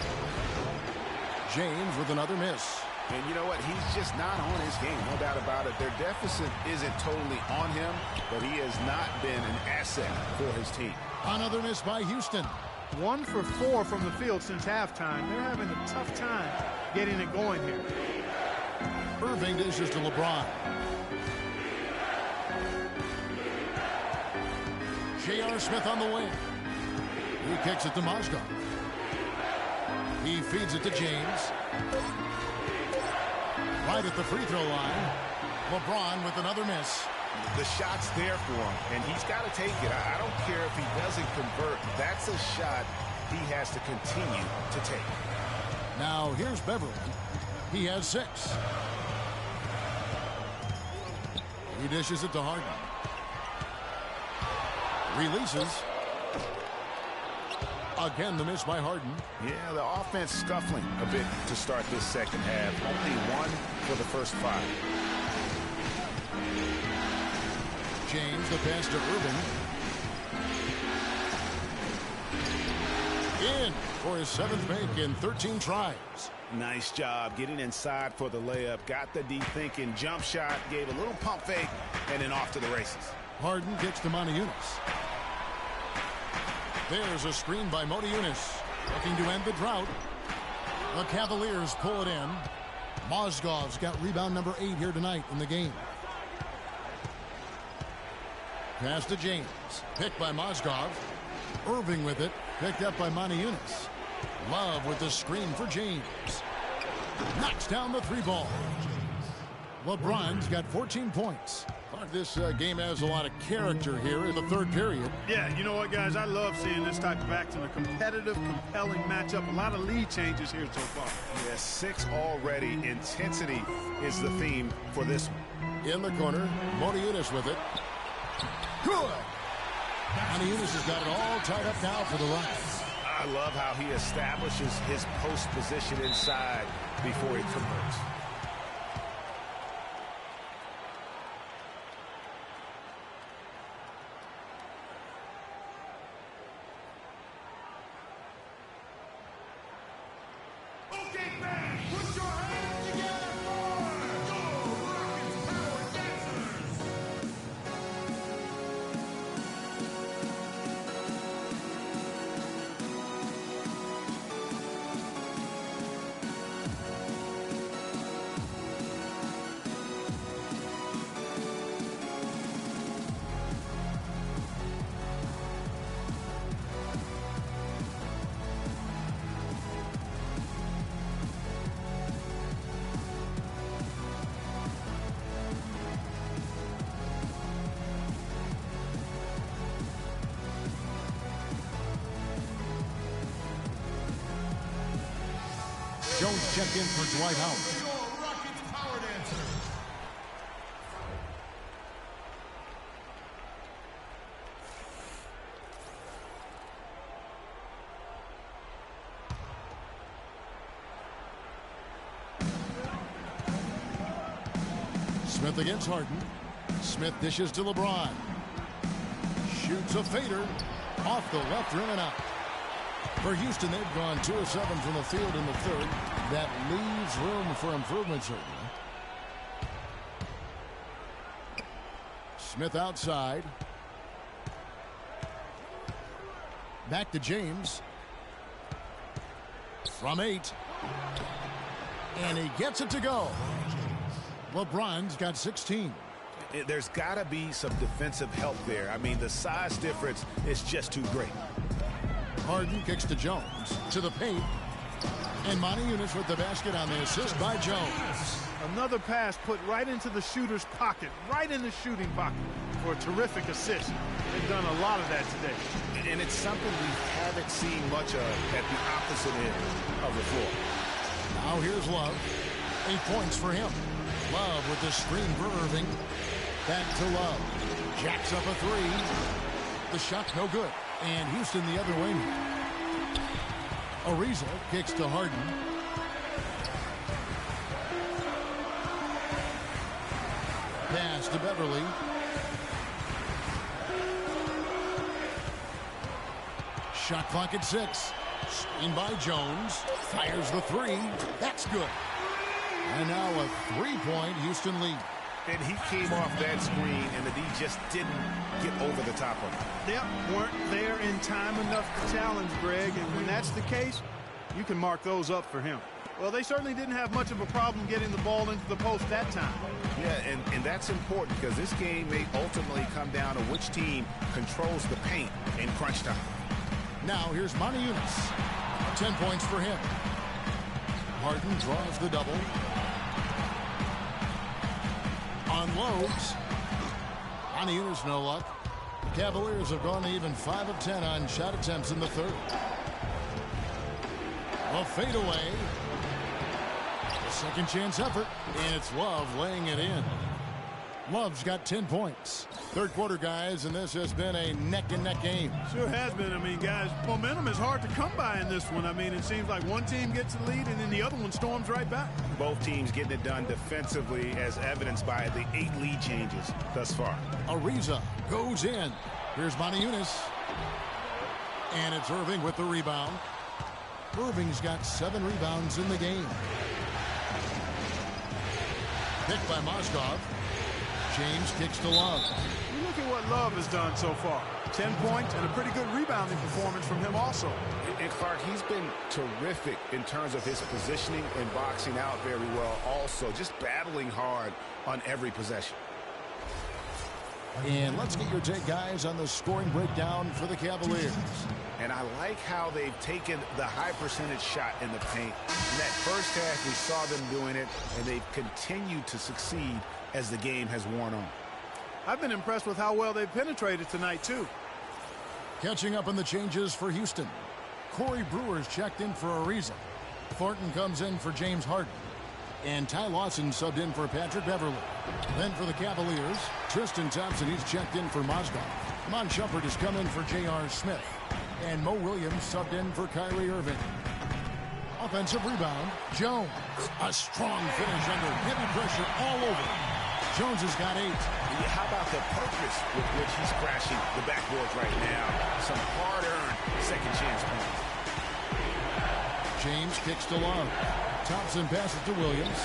James with another miss. And you know what? He's just not on his game, no doubt about it. Their deficit isn't totally on him, but he has not been an asset for his team. Another miss by Houston. 1 for 4 from the field since halftime. They're having a tough time getting it going here. Irving dishes to LeBron. J.R. Smith on the wing. He kicks it to Mozgov. He feeds it to James. Right at the free throw line. LeBron with another miss. The shot's there for him, and he's got to take it. I don't care if he doesn't convert. That's a shot he has to continue to take. Now here's Beverly. He has 6. He dishes it to Harden. Releases. Again, the miss by Harden. Yeah, the offense scuffling a bit to start this second half. Only 1 for the first 5. James, the pass to Irving. In for his 7th make in 13 tries. Nice job getting inside for the layup. Got the deep thinking jump shot, gave a little pump fake, and then off to the races. Harden kicks to Motiejunas. There's a screen by Motiejunas, looking to end the drought. The Cavaliers pull it in. Mozgov's got rebound number 8 here tonight in the game. Pass to James, picked by Mozgov. Irving with it, picked up by Motiejunas. Love with the screen for James. Knocks down the 3 ball. LeBron's got 14 points. This game has a lot of character here in the 3rd period. Yeah, you know what, guys? I love seeing this type of action. A competitive, compelling matchup. A lot of lead changes here so far. Yeah, 6 already. Intensity is the theme for this one. In the corner, Motiejunas with it. Good! Motiejunas has got it all tied up now for the Rockets. I love how he establishes his post position inside before he converts. Jones checked in for Dwight Howard. Your Rockets power dancer. Smith against Harden. Smith dishes to LeBron. Shoots a fader off the left rim and out. For Houston, they've gone 2 of 7 from the field in the 3rd. That leaves room for improvement, certainly. Smith outside. Back to James. From 8. And he gets it to go. LeBron's got 16. There's got to be some defensive help there. I mean, the size difference is just too great. Harden kicks to Jones. To the paint. And Motiejunas with the basket on the assist by Jones. Another pass put right into the shooter's pocket, right in the shooting pocket for a terrific assist. They've done a lot of that today. And it's something we haven't seen much of at the opposite end of the floor. Now here's Love. 8 points for him. Love with the screen for Irving. Back to Love. Jacks up a 3. The shot no good. And Houston the other way. Ariza kicks to Harden. Pass to Beverly. Shot clock at 6. Screen by Jones. Fires the 3. That's good. And now a 3-point Houston lead. And he came off that screen, and the D just didn't get over the top of it. Yep, weren't there in time enough to challenge Greg, and when that's the case, you can mark those up for him. Well, they certainly didn't have much of a problem getting the ball into the post that time. Yeah, and that's important because this game may ultimately come down to which team controls the paint in crunch time. Now here's Motiejunas. 10 points for him. Harden draws the double. Unloads. Motiejunas no luck. The Cavaliers have gone even 5 of 10 on shot attempts in the 3rd. A fadeaway. Second chance effort, and it's Love laying it in. Love's got 10 points. Third quarter, guys, and this has been a neck-and-neck game. Sure has been. I mean, guys, momentum is hard to come by in this one. I mean, it seems like one team gets the lead, and then the other one storms right back. Both teams getting it done defensively, as evidenced by the 8 lead changes thus far. Ariza goes in. Here's Moniunas. And it's Irving with the rebound. Irving's got 7 rebounds in the game. Picked by Mozgov. James kicks to Love. You look at what Love has done so far. 10 points and a pretty good rebounding performance from him also. And Clark, he's been terrific in terms of his positioning and boxing out very well also. Just battling hard on every possession. And let's get your take, guys, on the scoring breakdown for the Cavaliers. And I like how they've taken the high percentage shot in the paint. In that first half, we saw them doing it, and they've continued to succeed as the game has worn on. I've been impressed with how well they've penetrated tonight, too. Catching up on the changes for Houston. Corey Brewer's checked in for Ariza. Thornton comes in for James Harden. And Ty Lawson subbed in for Patrick Beverly. Then for the Cavaliers, Tristan Thompson, he's checked in for Mozgov. Mon Shumpert has come in for J.R. Smith. And Mo Williams subbed in for Kyrie Irving. Offensive rebound, Jones. A strong finish under heavy pressure all over. Jones has got 8. How about the purpose with which he's crashing the backboards right now? Some hard-earned second chance points. James kicks to Love. Thompson passes to Williams.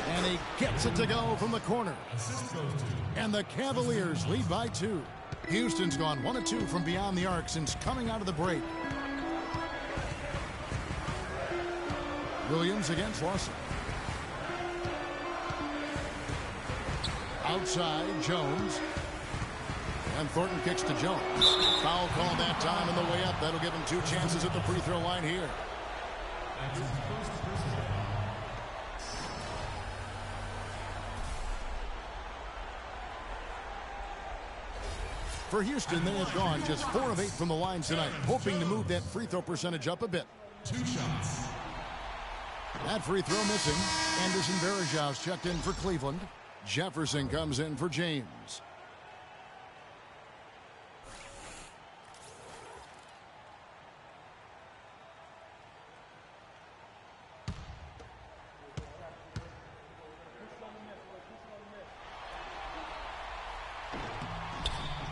And he gets it to go from the corner. And the Cavaliers lead by 2. Houston's gone 1 of 2 from beyond the arc since coming out of the break. Williams against Lawson. Outside, Jones. And Thornton kicks to Jones. Foul call that time on the way up. That'll give him 2 chances at the free throw line here. For Houston, they have gone just 4 of 8 from the line tonight, hoping to move that free throw percentage up a bit. 2 shots. That free throw missing. Anderson Varejau's checked in for Cleveland. Jefferson comes in for James.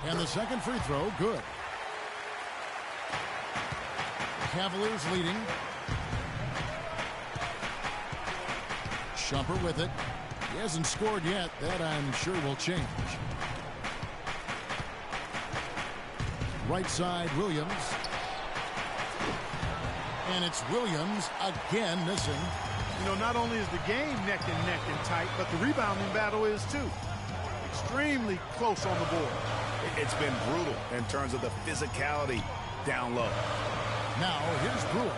And the second free throw, good. Cavaliers leading. Shumpert with it. He hasn't scored yet. That, I'm sure, will change. Right side, Williams. And it's Williams again missing. You know, not only is the game neck and neck and tight, but the rebounding battle is too. Extremely close on the board. It's been brutal in terms of the physicality down low. Now here's Brewer.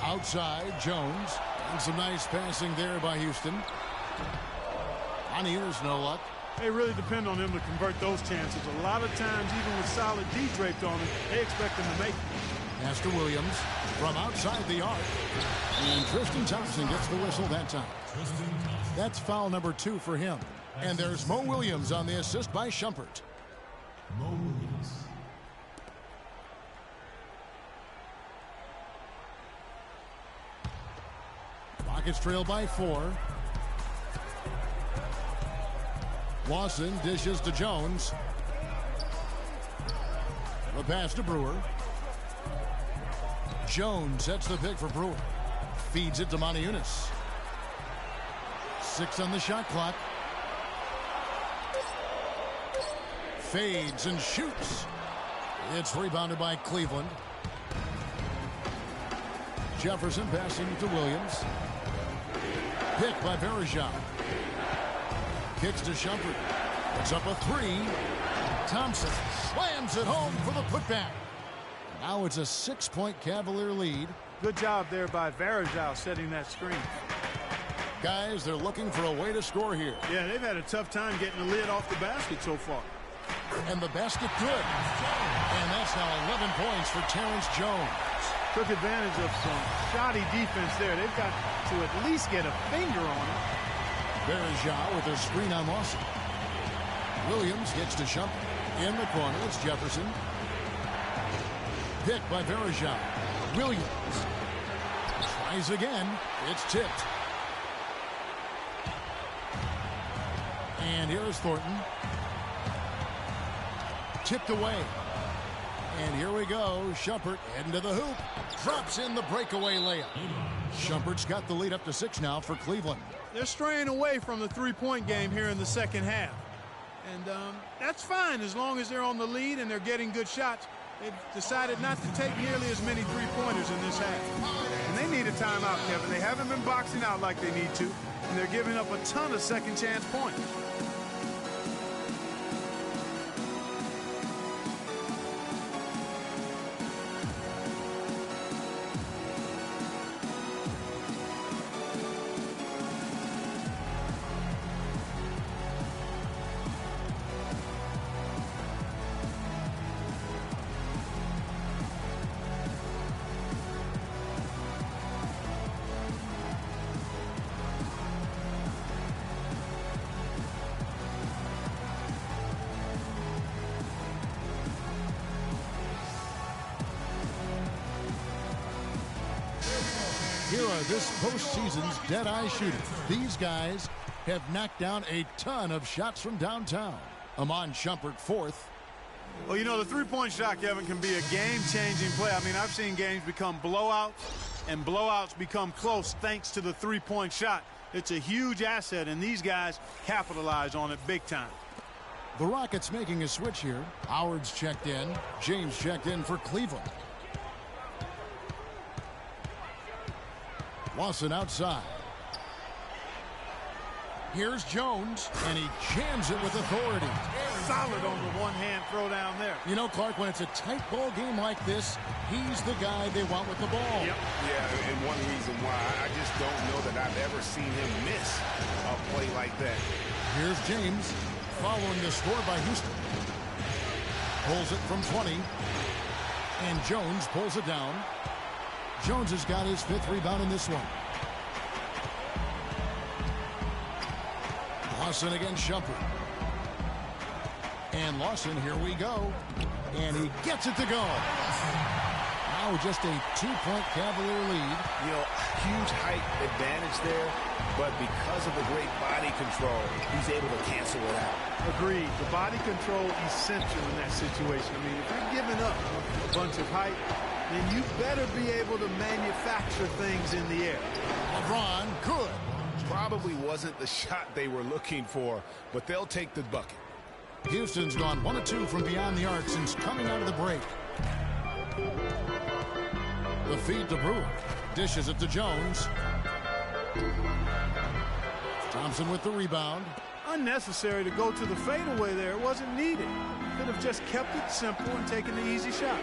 Outside, Jones. And some nice passing there by Houston. Moniunas, no luck. They really depend on him to convert those chances. A lot of times, even with solid D draped on him, they expect him to make it. Pass to Williams from outside the arc. And Tristan Thompson gets the whistle that time. That's foul number 2 for him. And there's Mo Williams on the assist by Shumpert. Mo Williams. Rockets trail by 4. Lawson dishes to Jones. The pass to Brewer. Jones sets the pick for Brewer. Feeds it to Moniunas. 6 on the shot clock. Fades and shoots. It's rebounded by Cleveland. Jefferson passing to Williams. Picked by Varejao. Kicks to Shumpert. It's up a 3. Thompson slams it home for the putback. Now it's a 6-point Cavalier lead. Good job there by Varejao setting that screen. Guys, they're looking for a way to score here. Yeah, they've had a tough time getting the lid off the basket so far. And the basket good. And that's now 11 points for Terrence Jones. Took advantage of some shoddy defense there. They've got to at least get a finger on it. Bergeron with a screen on Lawson. Williams gets to Shumpert. In the corner, it's Jefferson. Picked by Bergeron. Williams tries again. It's tipped. And here's Thornton. Tipped away. And here we go. Shumpert heading to the hoop. Drops in the breakaway layup. Shumpert's got the lead up to 6 now for Cleveland. They're straying away from the three-point game here in the second half. And that's fine as long as they're on the lead and they're getting good shots. They've decided not to take nearly as many three-pointers in this half. And they need a timeout, Kevin. They haven't been boxing out like they need to. And they're giving up a ton of second-chance points. Here are this postseason's dead-eye shooters. These guys have knocked down a ton of shots from downtown. Amon Shumpert, 4th. Well, you know, the three-point shot, Kevin, can be a game-changing play. I mean, I've seen games become blowouts, and blowouts become close thanks to the three-point shot. It's a huge asset, and these guys capitalize on it big time. The Rockets making a switch here. Howard's checked in. James checked in for Cleveland. Lawson outside. Here's Jones, and he jams it with authority. Solid on the one-hand throw down there. You know, Clark, when it's a tight ball game like this, he's the guy they want with the ball. Yep. Yeah, and one reason why I just don't know that I've ever seen him miss a play like that. Here's James following the score by Houston. Pulls it from 20, and Jones pulls it down. Jones has got his 5th rebound in this one. Lawson against Shumpert. And Lawson, here we go. And he gets it to go. Now just a 2-point Cavalier lead. You know, huge height advantage there, but because of the great body control, he's able to cancel it out. Agreed. The body control essential in that situation. I mean, if you're giving up a bunch of height, then you better be able to manufacture things in the air. LeBron, good. Probably wasn't the shot they were looking for, but they'll take the bucket. Houston's gone 1 of 2 from beyond the arc since coming out of the break. The feed to Brewer. Dishes it to Jones. Thompson with the rebound. Unnecessary to go to the fadeaway there. It wasn't needed. Could have just kept it simple and taken the easy shot.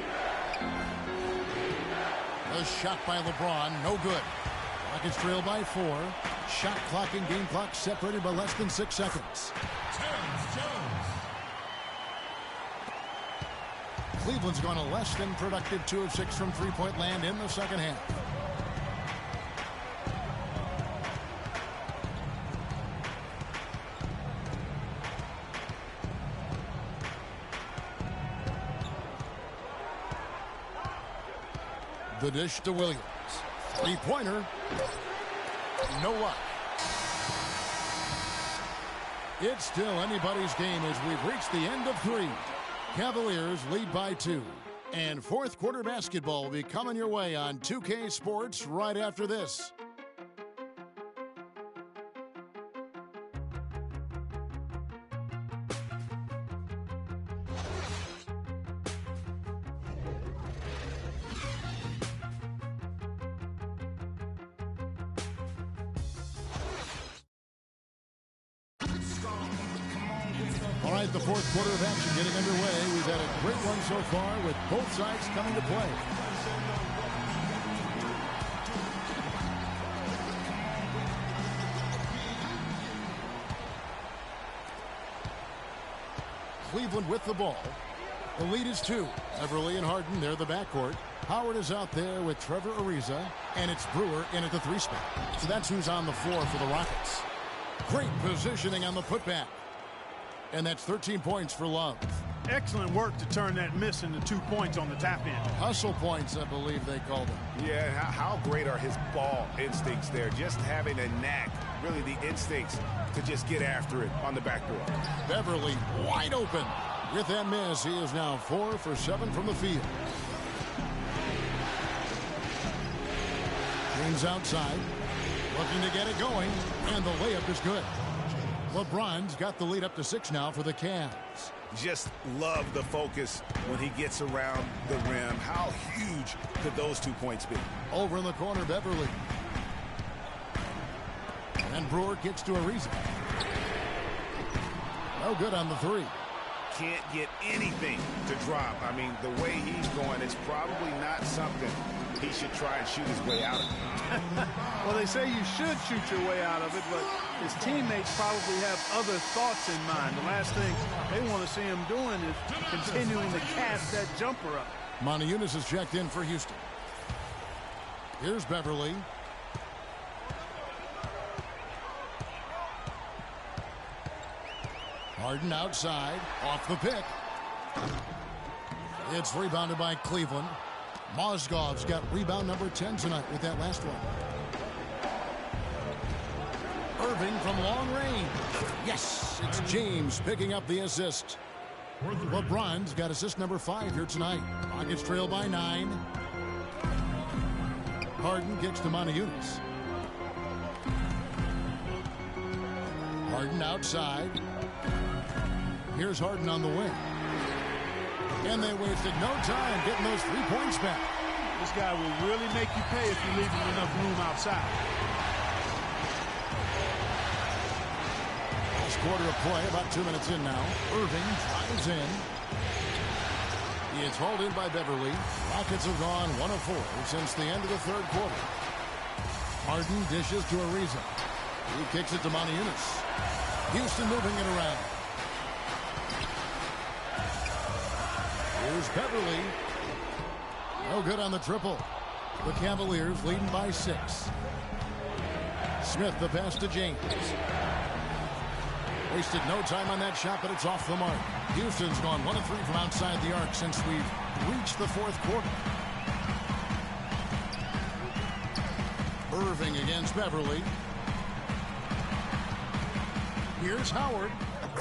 A shot by LeBron, no good. Rockets trail by 4. Shot clock and game clock separated by less than 6 seconds. Jones. Cleveland's gone a less than productive 2 of 6 from three-point land in the second half. The dish to Williams. Three-pointer. No luck. It's still anybody's game as we've reached the end of 3. Cavaliers lead by 2. And fourth quarter basketball will be coming your way on 2K Sports right after this. All right, the fourth quarter of action getting underway. We've had a great one so far with both sides coming to play. Cleveland with the ball. The lead is 2. Beverly and Harden, they're the backcourt. Howard is out there with Trevor Ariza, and it's Brewer in at the 3 spot. So that's who's on the floor for the Rockets. Great positioning on the putback. And that's 13 points for Love. Excellent work to turn that miss into 2 points on the tap-in. Hustle points, I believe they called them. Yeah, how great are his ball instincts there? Just having a knack, really the instincts to just get after it on the backboard. Beverly wide open. With that miss, he is now 4 for 7 from the field. James outside, looking to get it going, and the layup is good. LeBron's got the lead up to 6 now for the Cavs. Just love the focus when he gets around the rim. How huge could those 2 points be? Over in the corner, Beverly. And Brewer gets to Ariza. No good on the 3. Can't get anything to drop. I mean, the way he's going, it's probably not something he should try and shoot his way out of it. Well, they say you should shoot your way out of it, but his teammates probably have other thoughts in mind. The last thing they want to see him doing is continuing to cast that jumper up. Montejunas is checked in for Houston. Here's Beverly. Harden outside, off the pick. It's rebounded by Cleveland. Mozgov's got rebound number 10 tonight with that last one. Irving from long range. Yes, it's James picking up the assist. LeBron's got assist number 5 here tonight. Rockets trail by 9. Harden kicks to Montejunas. Harden outside. Here's Harden on the wing. And they wasted no time getting those 3 points back. This guy will really make you pay if you leave him enough room outside. Last quarter of play, about 2 minutes in now. Irving drives in. He is hauled in by Beverly. Rockets have gone 1 of 4 since the end of the 3rd quarter. Harden dishes to Ariza. He kicks it to Montejunas. Houston moving it around. Here's Beverly. No good on the triple. The Cavaliers leading by 6. Smith the pass to James. Wasted no time on that shot, but it's off the mark. Houston's gone 1 of 3 from outside the arc since we've reached the 4th quarter. Irving against Beverly. Here's Howard.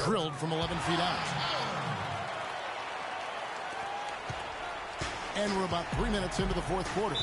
Drilled from 11 feet out. And we're about 3 minutes into the 4th quarter.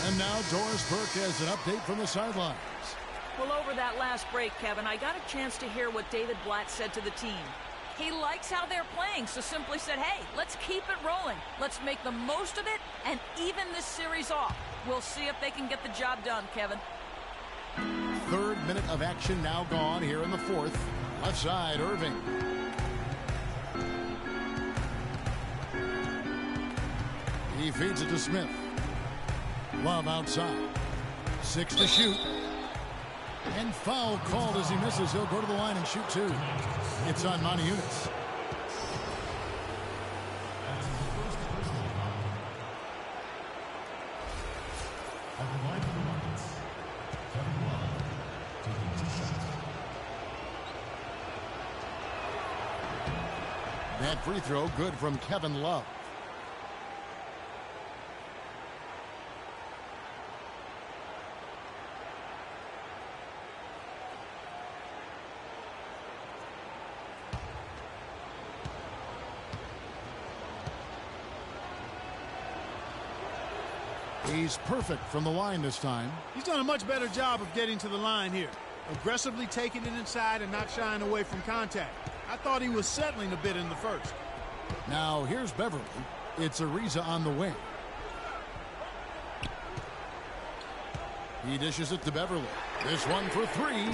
And now Doris Burke has an update from the sidelines. Well, over that last break, Kevin, I got a chance to hear what David Blatt said to the team. He likes how they're playing, so simply said, hey, let's keep it rolling. Let's make the most of it and even this series off. We'll see if they can get the job done, Kevin. 3rd minute of action now gone here in the 4th. Left side, Irving. He feeds it to Smith. Love outside. 6 to shoot. And foul called as he misses. He'll go to the line and shoot 2. It's on Montejunas. That free throw good from Kevin Love. He's perfect from the line this time. He's done a much better job of getting to the line here. Aggressively taking it inside and not shying away from contact. I thought he was settling a bit in the first. Now here's Beverly. It's Ariza on the wing. He dishes it to Beverly. This one for three.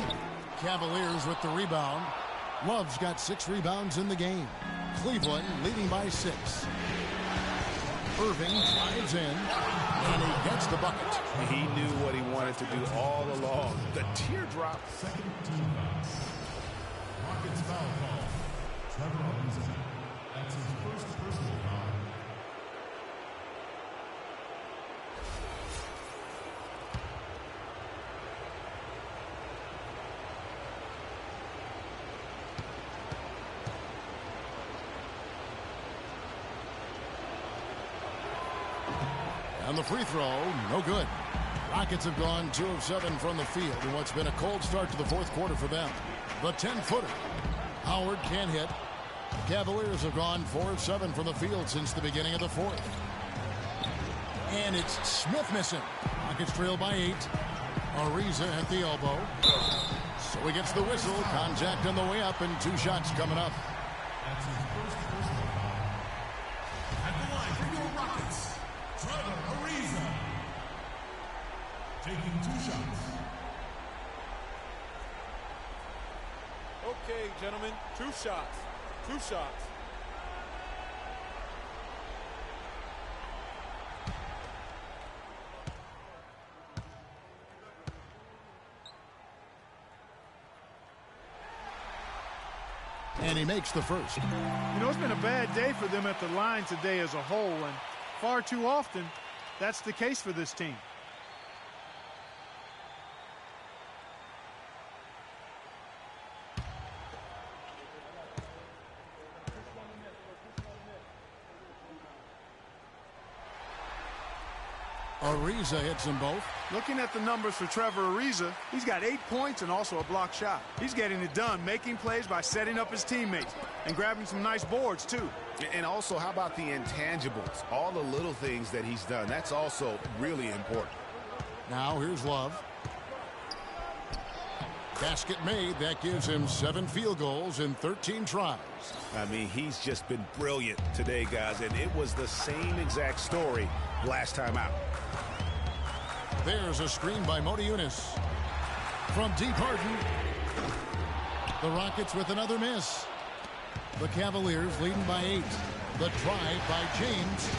Cavaliers with the rebound. Love's got 6 rebounds in the game. Cleveland leading by 6. Irving drives in, and he gets the bucket. He knew what he wanted to do all along. The teardrop. Second team foul. Rockets foul call. Trevor Ariza. That's his first personal foul. And the free throw, no good. Rockets have gone 2 of 7 from the field in what's been a cold start to the fourth quarter for them. The 10-footer. Howard can't hit. The Cavaliers have gone 4 of 7 from the field since the beginning of the fourth. And it's Smith missing. Rockets trail by 8. Ariza at the elbow. So he gets the whistle. Contact on the way up and 2 shots coming up. That's his first personal foul. At the line for your Rockets, Trevor Ariza. Taking 2 shots. Okay, gentlemen, 2 shots. 2 shots. And he makes the first. You know, it's been a bad day for them at the line today as a whole, and far too often, that's the case for this team. Ariza hits them both. Looking at the numbers for Trevor Ariza, he's got 8 points and also a block shot. He's getting it done, making plays by setting up his teammates and grabbing some nice boards, too. And also, how about the intangibles? All the little things that he's done. That's also really important. Now here's Love. Basket made. That gives him 7 field goals in 13 tries. I mean, he's just been brilliant today, guys, and it was the same exact story last time out. There's a screen by Motiejunas. From deep Harden. The Rockets with another miss. The Cavaliers leading by 8. The drive by James.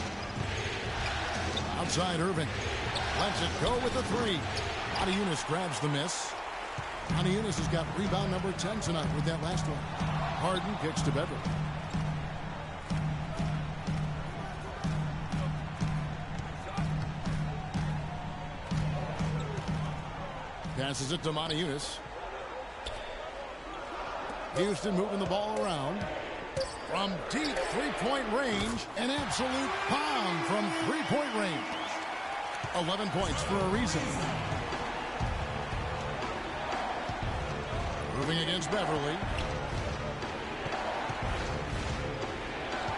Outside Irving. Lets it go with the 3. Motiejunas grabs the miss. Motiejunas has got rebound number 10 tonight with that last one. Harden kicks to Beverly. Passes it to Motiejunas. Houston moving the ball around. From deep three-point range, an absolute pound from three-point range. 11 points for Ariza. Moving against Beverly.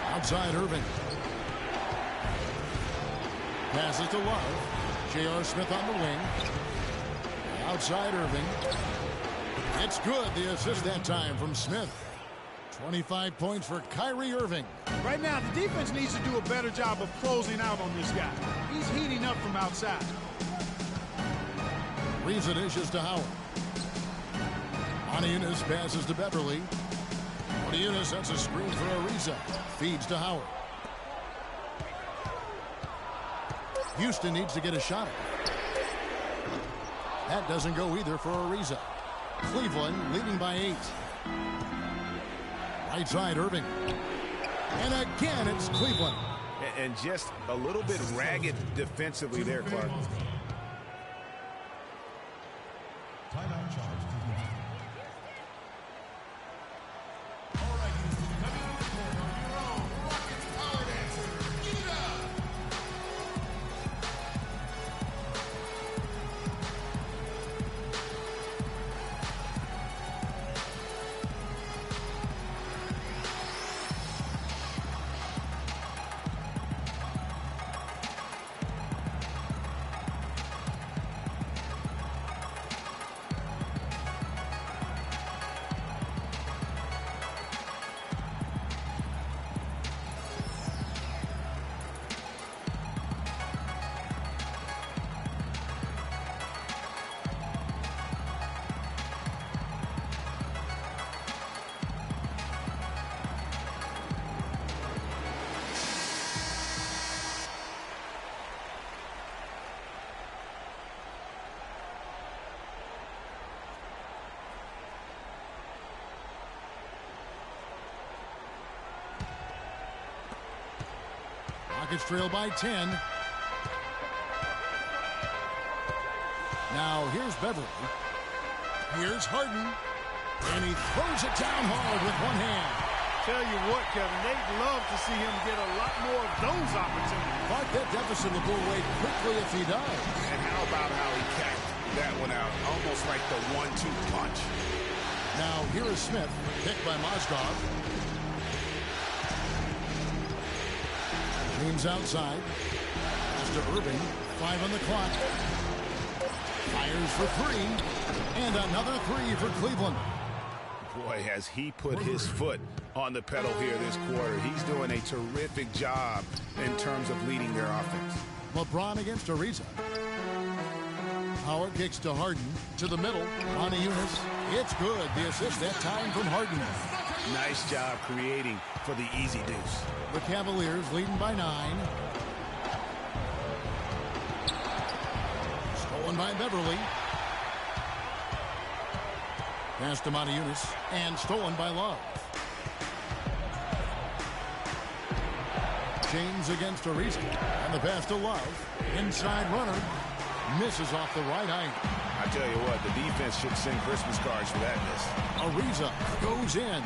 Outside Irving. Passes to Love. J.R. Smith on the wing. Outside Irving. It's good. The assist that time from Smith. 25 points for Kyrie Irving. Right now, the defense needs to do a better job of closing out on this guy. He's heating up from outside. Ariza dishes to Howard. Motiejunas passes to Beverly. Motiejunas sets a screen for Ariza. Feeds to Howard. Houston needs to get a shot. That doesn't go either for Ariza. Cleveland leading by 8. Right side Irving. And again it's Cleveland. And just a little bit ragged defensively there, Clark. Timeout charge. All right, Houston, coming to the court on your own. Rockets power dancer. Give it up. Rockets trail by 10. Now here's Beverly. Here's Harden. And he throws it down hard with one hand. Tell you what, Kevin, they'd love to see him get a lot more of those opportunities. But that deficit will go away quickly if he does. And how about how he capped that one out? Almost like the 1-2 punch. Now here is Smith, picked by Mozgov. James outside. Pass to Irving. 5 on the clock. Fires for 3. And another 3 for Cleveland. Boy, has he put his foot on the pedal here this quarter. He's doing a terrific job in terms of leading their offense. LeBron against Ariza. Howard kicks to Harden. To the middle. Ronnie Eunice. It's good. The assist that time from Harden. Nice job creating for the easy deuce. The Cavaliers leading by 9. Stolen by Beverly. Pass to Monty Eunice. And stolen by Love. James against Ariza. And the pass to Love. Inside runner. Misses off the right iron. I tell you what, the defense should send Christmas cards for that miss. Ariza goes in.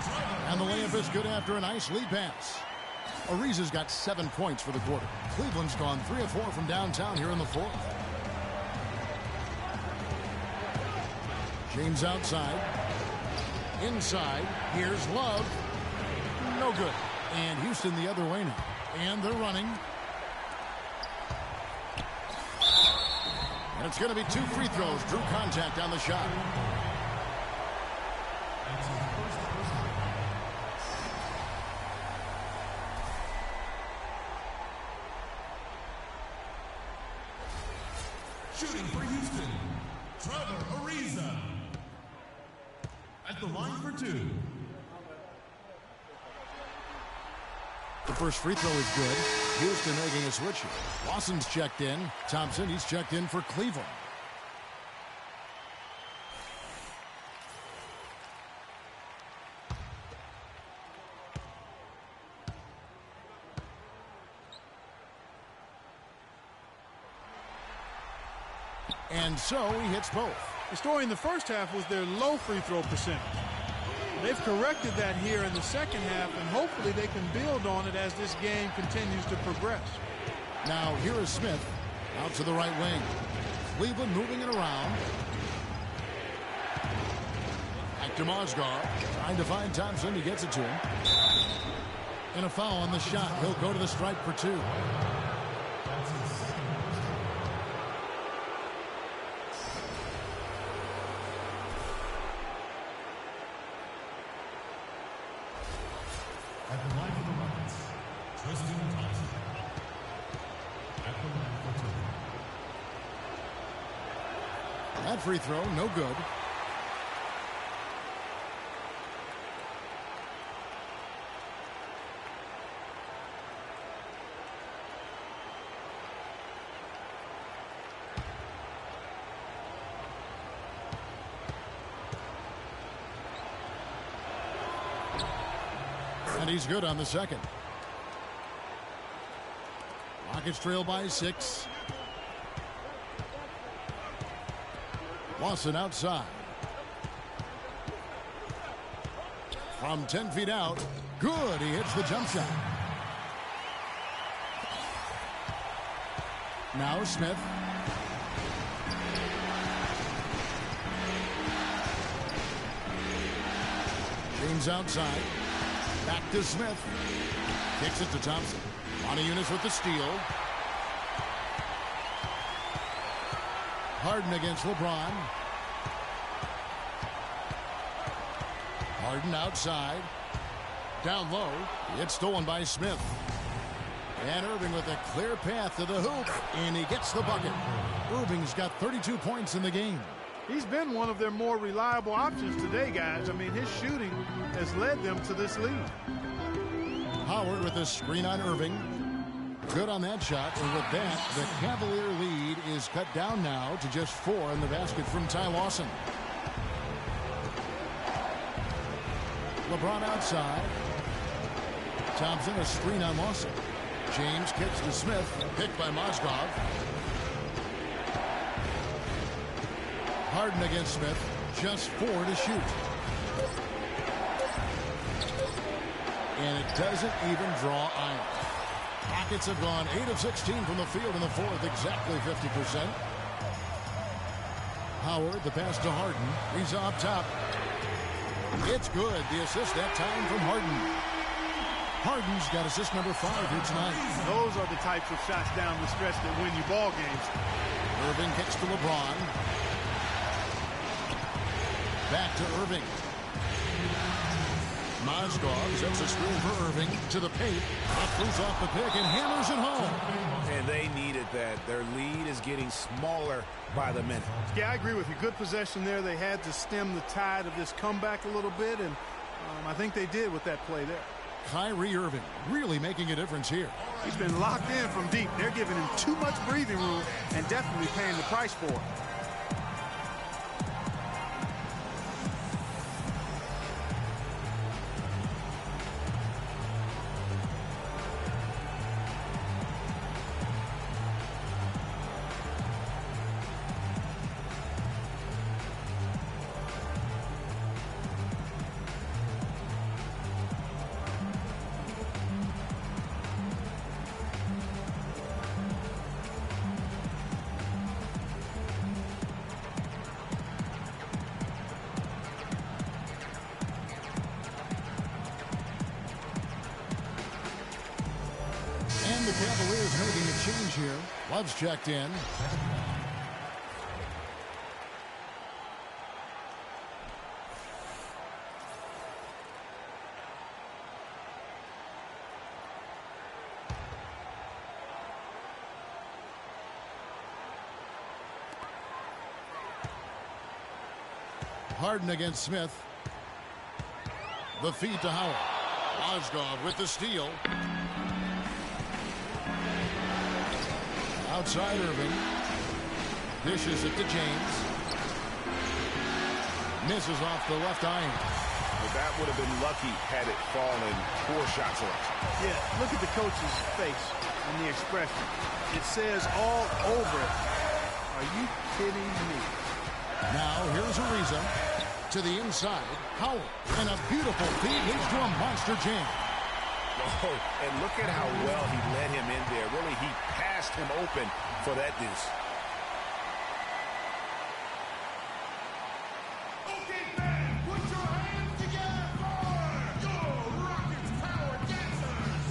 And the layup is good after a nice lead pass. Ariza's got 7 points for the quarter. Cleveland's gone 3 of 4 from downtown here in the fourth. James outside. Inside. Here's Love. No good. And Houston the other way now. And they're running. And it's going to be 2 free throws. Drew contact on the shot. Shooting for Houston, Trevor Ariza. At the line for 2. The first free throw is good. Houston making a switch here. Lawson's checked in. Thompson, he's checked in for Cleveland. And so he hits both. The story in the first half was their low free throw percentage. They've corrected that here in the second half, and hopefully they can build on it as this game continues to progress. Now here is Smith out to the right wing. Cleveland moving it around. Back to Mozgov. Trying to find Thompson. He gets it to him. And a foul on the shot. He'll go to the stripe for 2. At the line for the Rockets, Tristan Thompson. At the line for 2. That free throw, no good. And he's good on the second. Rockets trail by 6. Lawson outside. From 10 feet out. Good. He hits the jump shot. Now Smith. James outside. Back to Smith. Kicks it to Thompson. Monty Eunice with the steal. Harden against LeBron. Harden outside. Down low. It's stolen by Smith. And Irving with a clear path to the hoop. And he gets the bucket. Irving's got 32 points in the game. He's been one of their more reliable options today, guys. I mean, his shooting has led them to this lead. Howard with a screen on Irving. Good on that shot. And with that, the Cavalier lead is cut down now to just 4 in the basket from Ty Lawson. LeBron outside. Thompson a screen on Lawson. James kicks to Smith. Picked by Mozgov. Harden against Smith. Just 4 to shoot. And it doesn't even draw iron. Rockets have gone 8 of 16 from the field in the fourth, exactly 50%. Howard, the pass to Harden. He's up top. It's good. The assist that time from Harden. Harden's got assist number 5 here tonight. Those are the types of shots down the stretch that win you ball games. Irving kicks to LeBron. Back to Irving. Mozgov sets a screen for Irving to the paint. Throws off the pick and hammers it home. And they needed that. Their lead is getting smaller by the minute. Yeah, I agree with you. Good possession there. They had to stem the tide of this comeback a little bit, and I think they did with that play there. Kyrie Irving really making a difference here. He's been locked in from deep. They're giving him too much breathing room and definitely paying the price for it. The Cavaliers making a change here. Love's checked in. Harden against Smith. The feed to Howard. Mozgov with the steal. Outside Irving. Dishes it to James. Misses off the left iron. Well, that would have been lucky had it fallen. Poor shot selection. Yeah, look at the coach's face and the expression. It says all over it. Are you kidding me? Now here's Ariza to the inside. Howard, and a beautiful feed leads to a monster jam. Oh, and look at how well he led him in there. Really, he passed him open for that deuce. Okay, fans, put your hands together for your Rockets Power Dancers.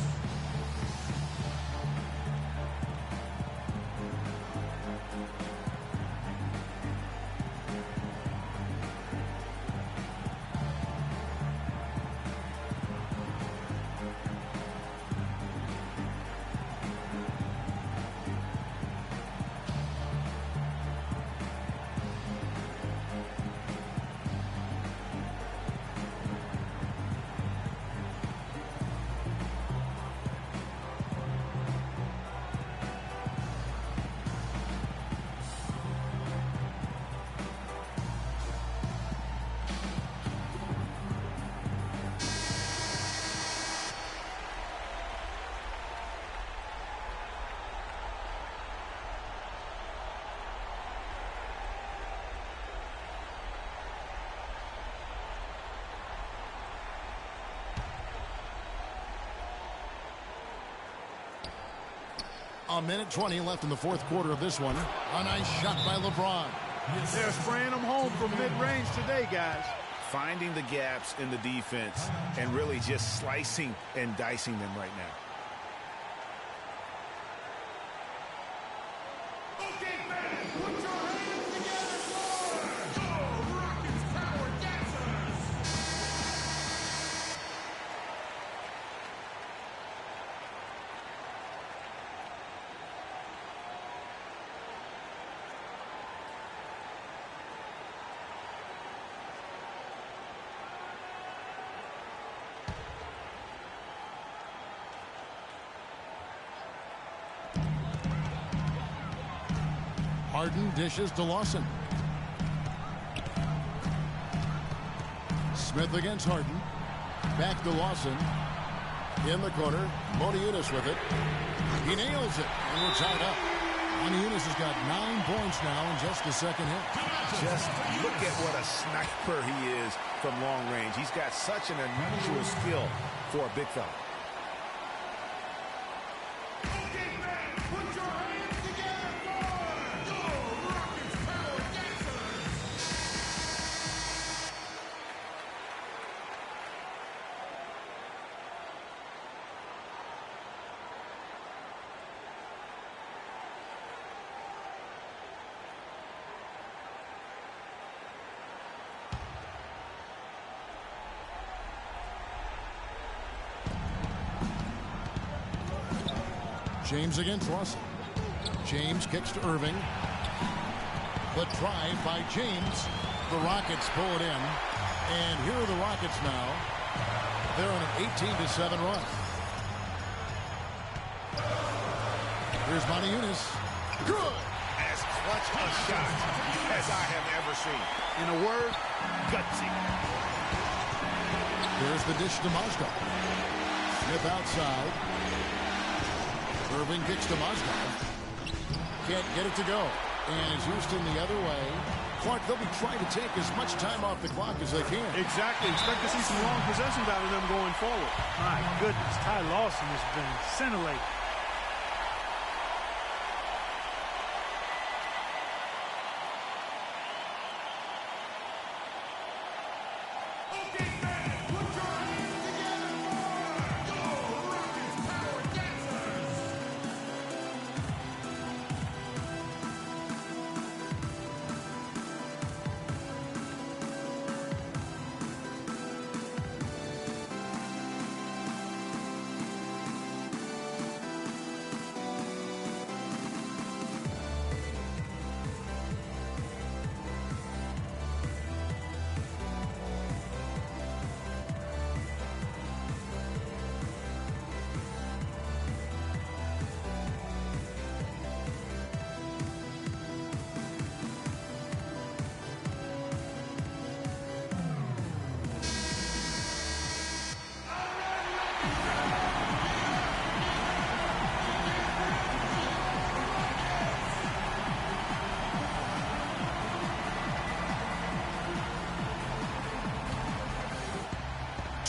A minute 20 left in the fourth quarter of this one. A nice shot by LeBron. They're spraying them home from mid-range today, guys. Finding the gaps in the defense and really just slicing and dicing them right now. Okay, fans, put your hands together for your Rockets Power Dancers. Harden dishes to Lawson. Smith against Harden. Back to Lawson. In the corner, Moniunas with it. He nails it, and we're tied up. Moniunas has got 9 points now in just the second hit. Just look at what a sniper he is from long range. He's got such an unusual skill for a big fella. James against Russell. James kicks to Irving. The drive by James. The Rockets pull it in. And here are the Rockets now. They're on an 18-7 run. Here's Moniunas. Good. As clutch a shot as I have ever seen. In a word, gutsy. There's the dish to Mozgov. Smith outside. Irving kicks to Mozgov. Can't get it to go. And it's Houston the other way. Clark, they'll be trying to take as much time off the clock as they can. Exactly. Expect to see some long possessions out of them going forward. My goodness, Ty Lawson has been scintillating.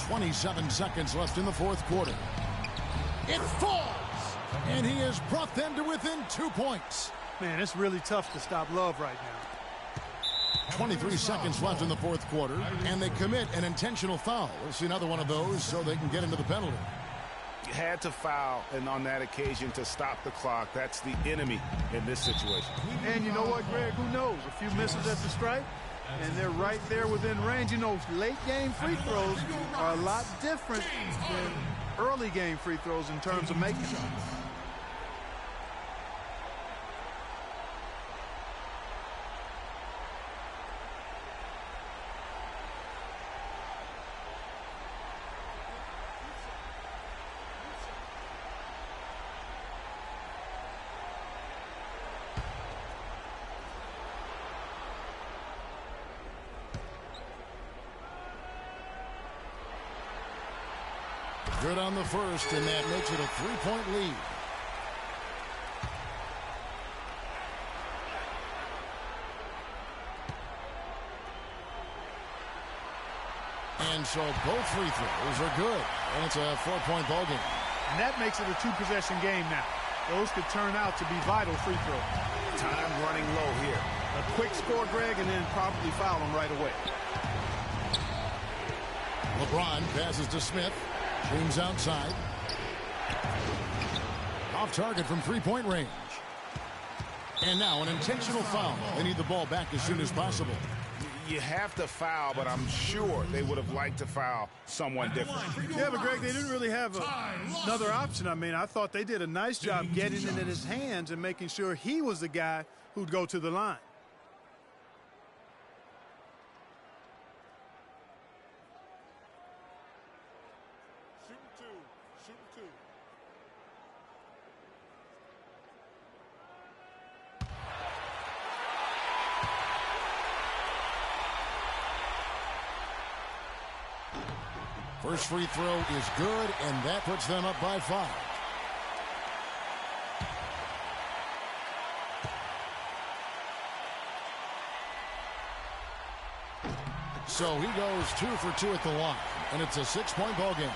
.27 seconds left in the fourth quarter. It falls! And he has brought them to within 2 points. Man, it's really tough to stop Love right now. 23 seconds left in the fourth quarter, and they commit an intentional foul. We'll see another one of those so they can get into the penalty. You had to foul, and on that occasion to stop the clock. That's the enemy in this situation. And you know what, Greg? Who knows? A few misses at the stripe, and they're right there within range. You know, late game free throws are a lot different than early game free throws in terms of making them. Good on the first, and that makes it a 3-point lead. And so both free throws are good, and it's a 4-point ball game. And that makes it a 2-possession game now. Those could turn out to be vital free throws. Time running low here. A quick score, Greg, and then probably foul them right away. LeBron passes to Smith. James outside. Off target from 3-point range. And now an intentional foul. They need the ball back as soon as possible. You have to foul, but I'm sure they would have liked to foul someone different. Yeah, but Greg, they didn't really have another option. I mean, I thought they did a nice job getting it in his hands and making sure he was the guy who'd go to the line. First free throw is good, and that puts them up by 5. So he goes 2 for 2 at the line, and it's a 6-point ball game.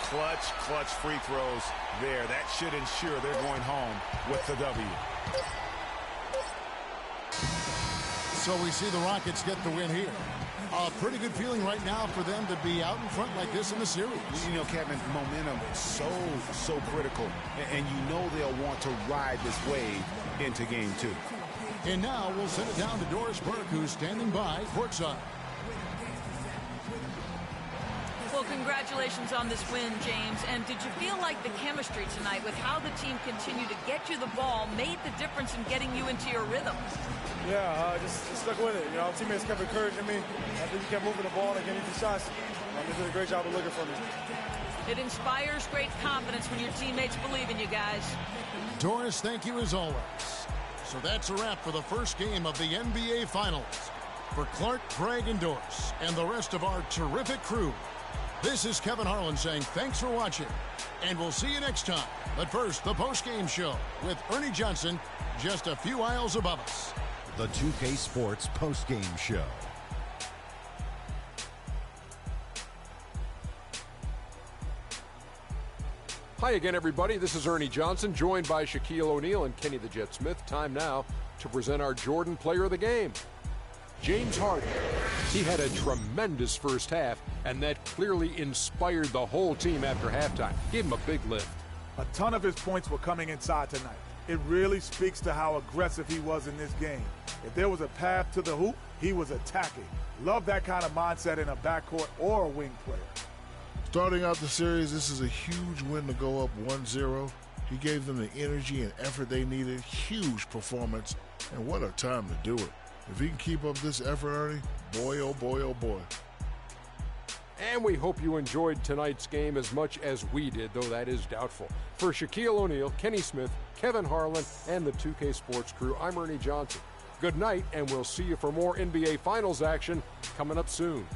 Clutch free throws there. That should ensure they're going home with the W. So we see the Rockets get the win here. A pretty good feeling right now for them to be out in front like this in the series. You know, Kevin, momentum is so critical, and you know they'll want to ride this wave into game 2. And now we'll send it down to Doris Burke, who's standing by courtside. Well, congratulations on this win, James. And did you feel like the chemistry tonight with how the team continued to get you the ball made the difference in getting you into your rhythm? Yeah, just stuck with it. You know, teammates kept encouraging me. I think we kept moving the ball and getting the shots. They did a great job of looking for me. It inspires great confidence when your teammates believe in you guys. Doris, thank you as always. So that's a wrap for the first game of the NBA Finals. For Clark, Craig, and Doris, and the rest of our terrific crew, this is Kevin Harlan saying thanks for watching, and we'll see you next time. But first, the post-game show with Ernie Johnson just a few aisles above us. The 2K Sports post-game show. Hi again, everybody. This is Ernie Johnson, joined by Shaquille O'Neal and Kenny the Jet Smith. Time now to present our Jordan Player of the Game, James Harden. He had a tremendous first half, and that clearly inspired the whole team after halftime. Gave him a big lift. A ton of his points were coming inside tonight. It really speaks to how aggressive he was in this game. If there was a path to the hoop, he was attacking. Love that kind of mindset in a backcourt or a wing player. Starting out the series, this is a huge win to go up 1-0. He gave them the energy and effort they needed. Huge performance, and what a time to do it. If he can keep up this effort, Ernie, boy, oh boy, oh boy. And we hope you enjoyed tonight's game as much as we did, though that is doubtful. For Shaquille O'Neal, Kenny Smith, Kevin Harlan, and the 2K Sports crew, I'm Ernie Johnson. Good night, and we'll see you for more NBA Finals action coming up soon.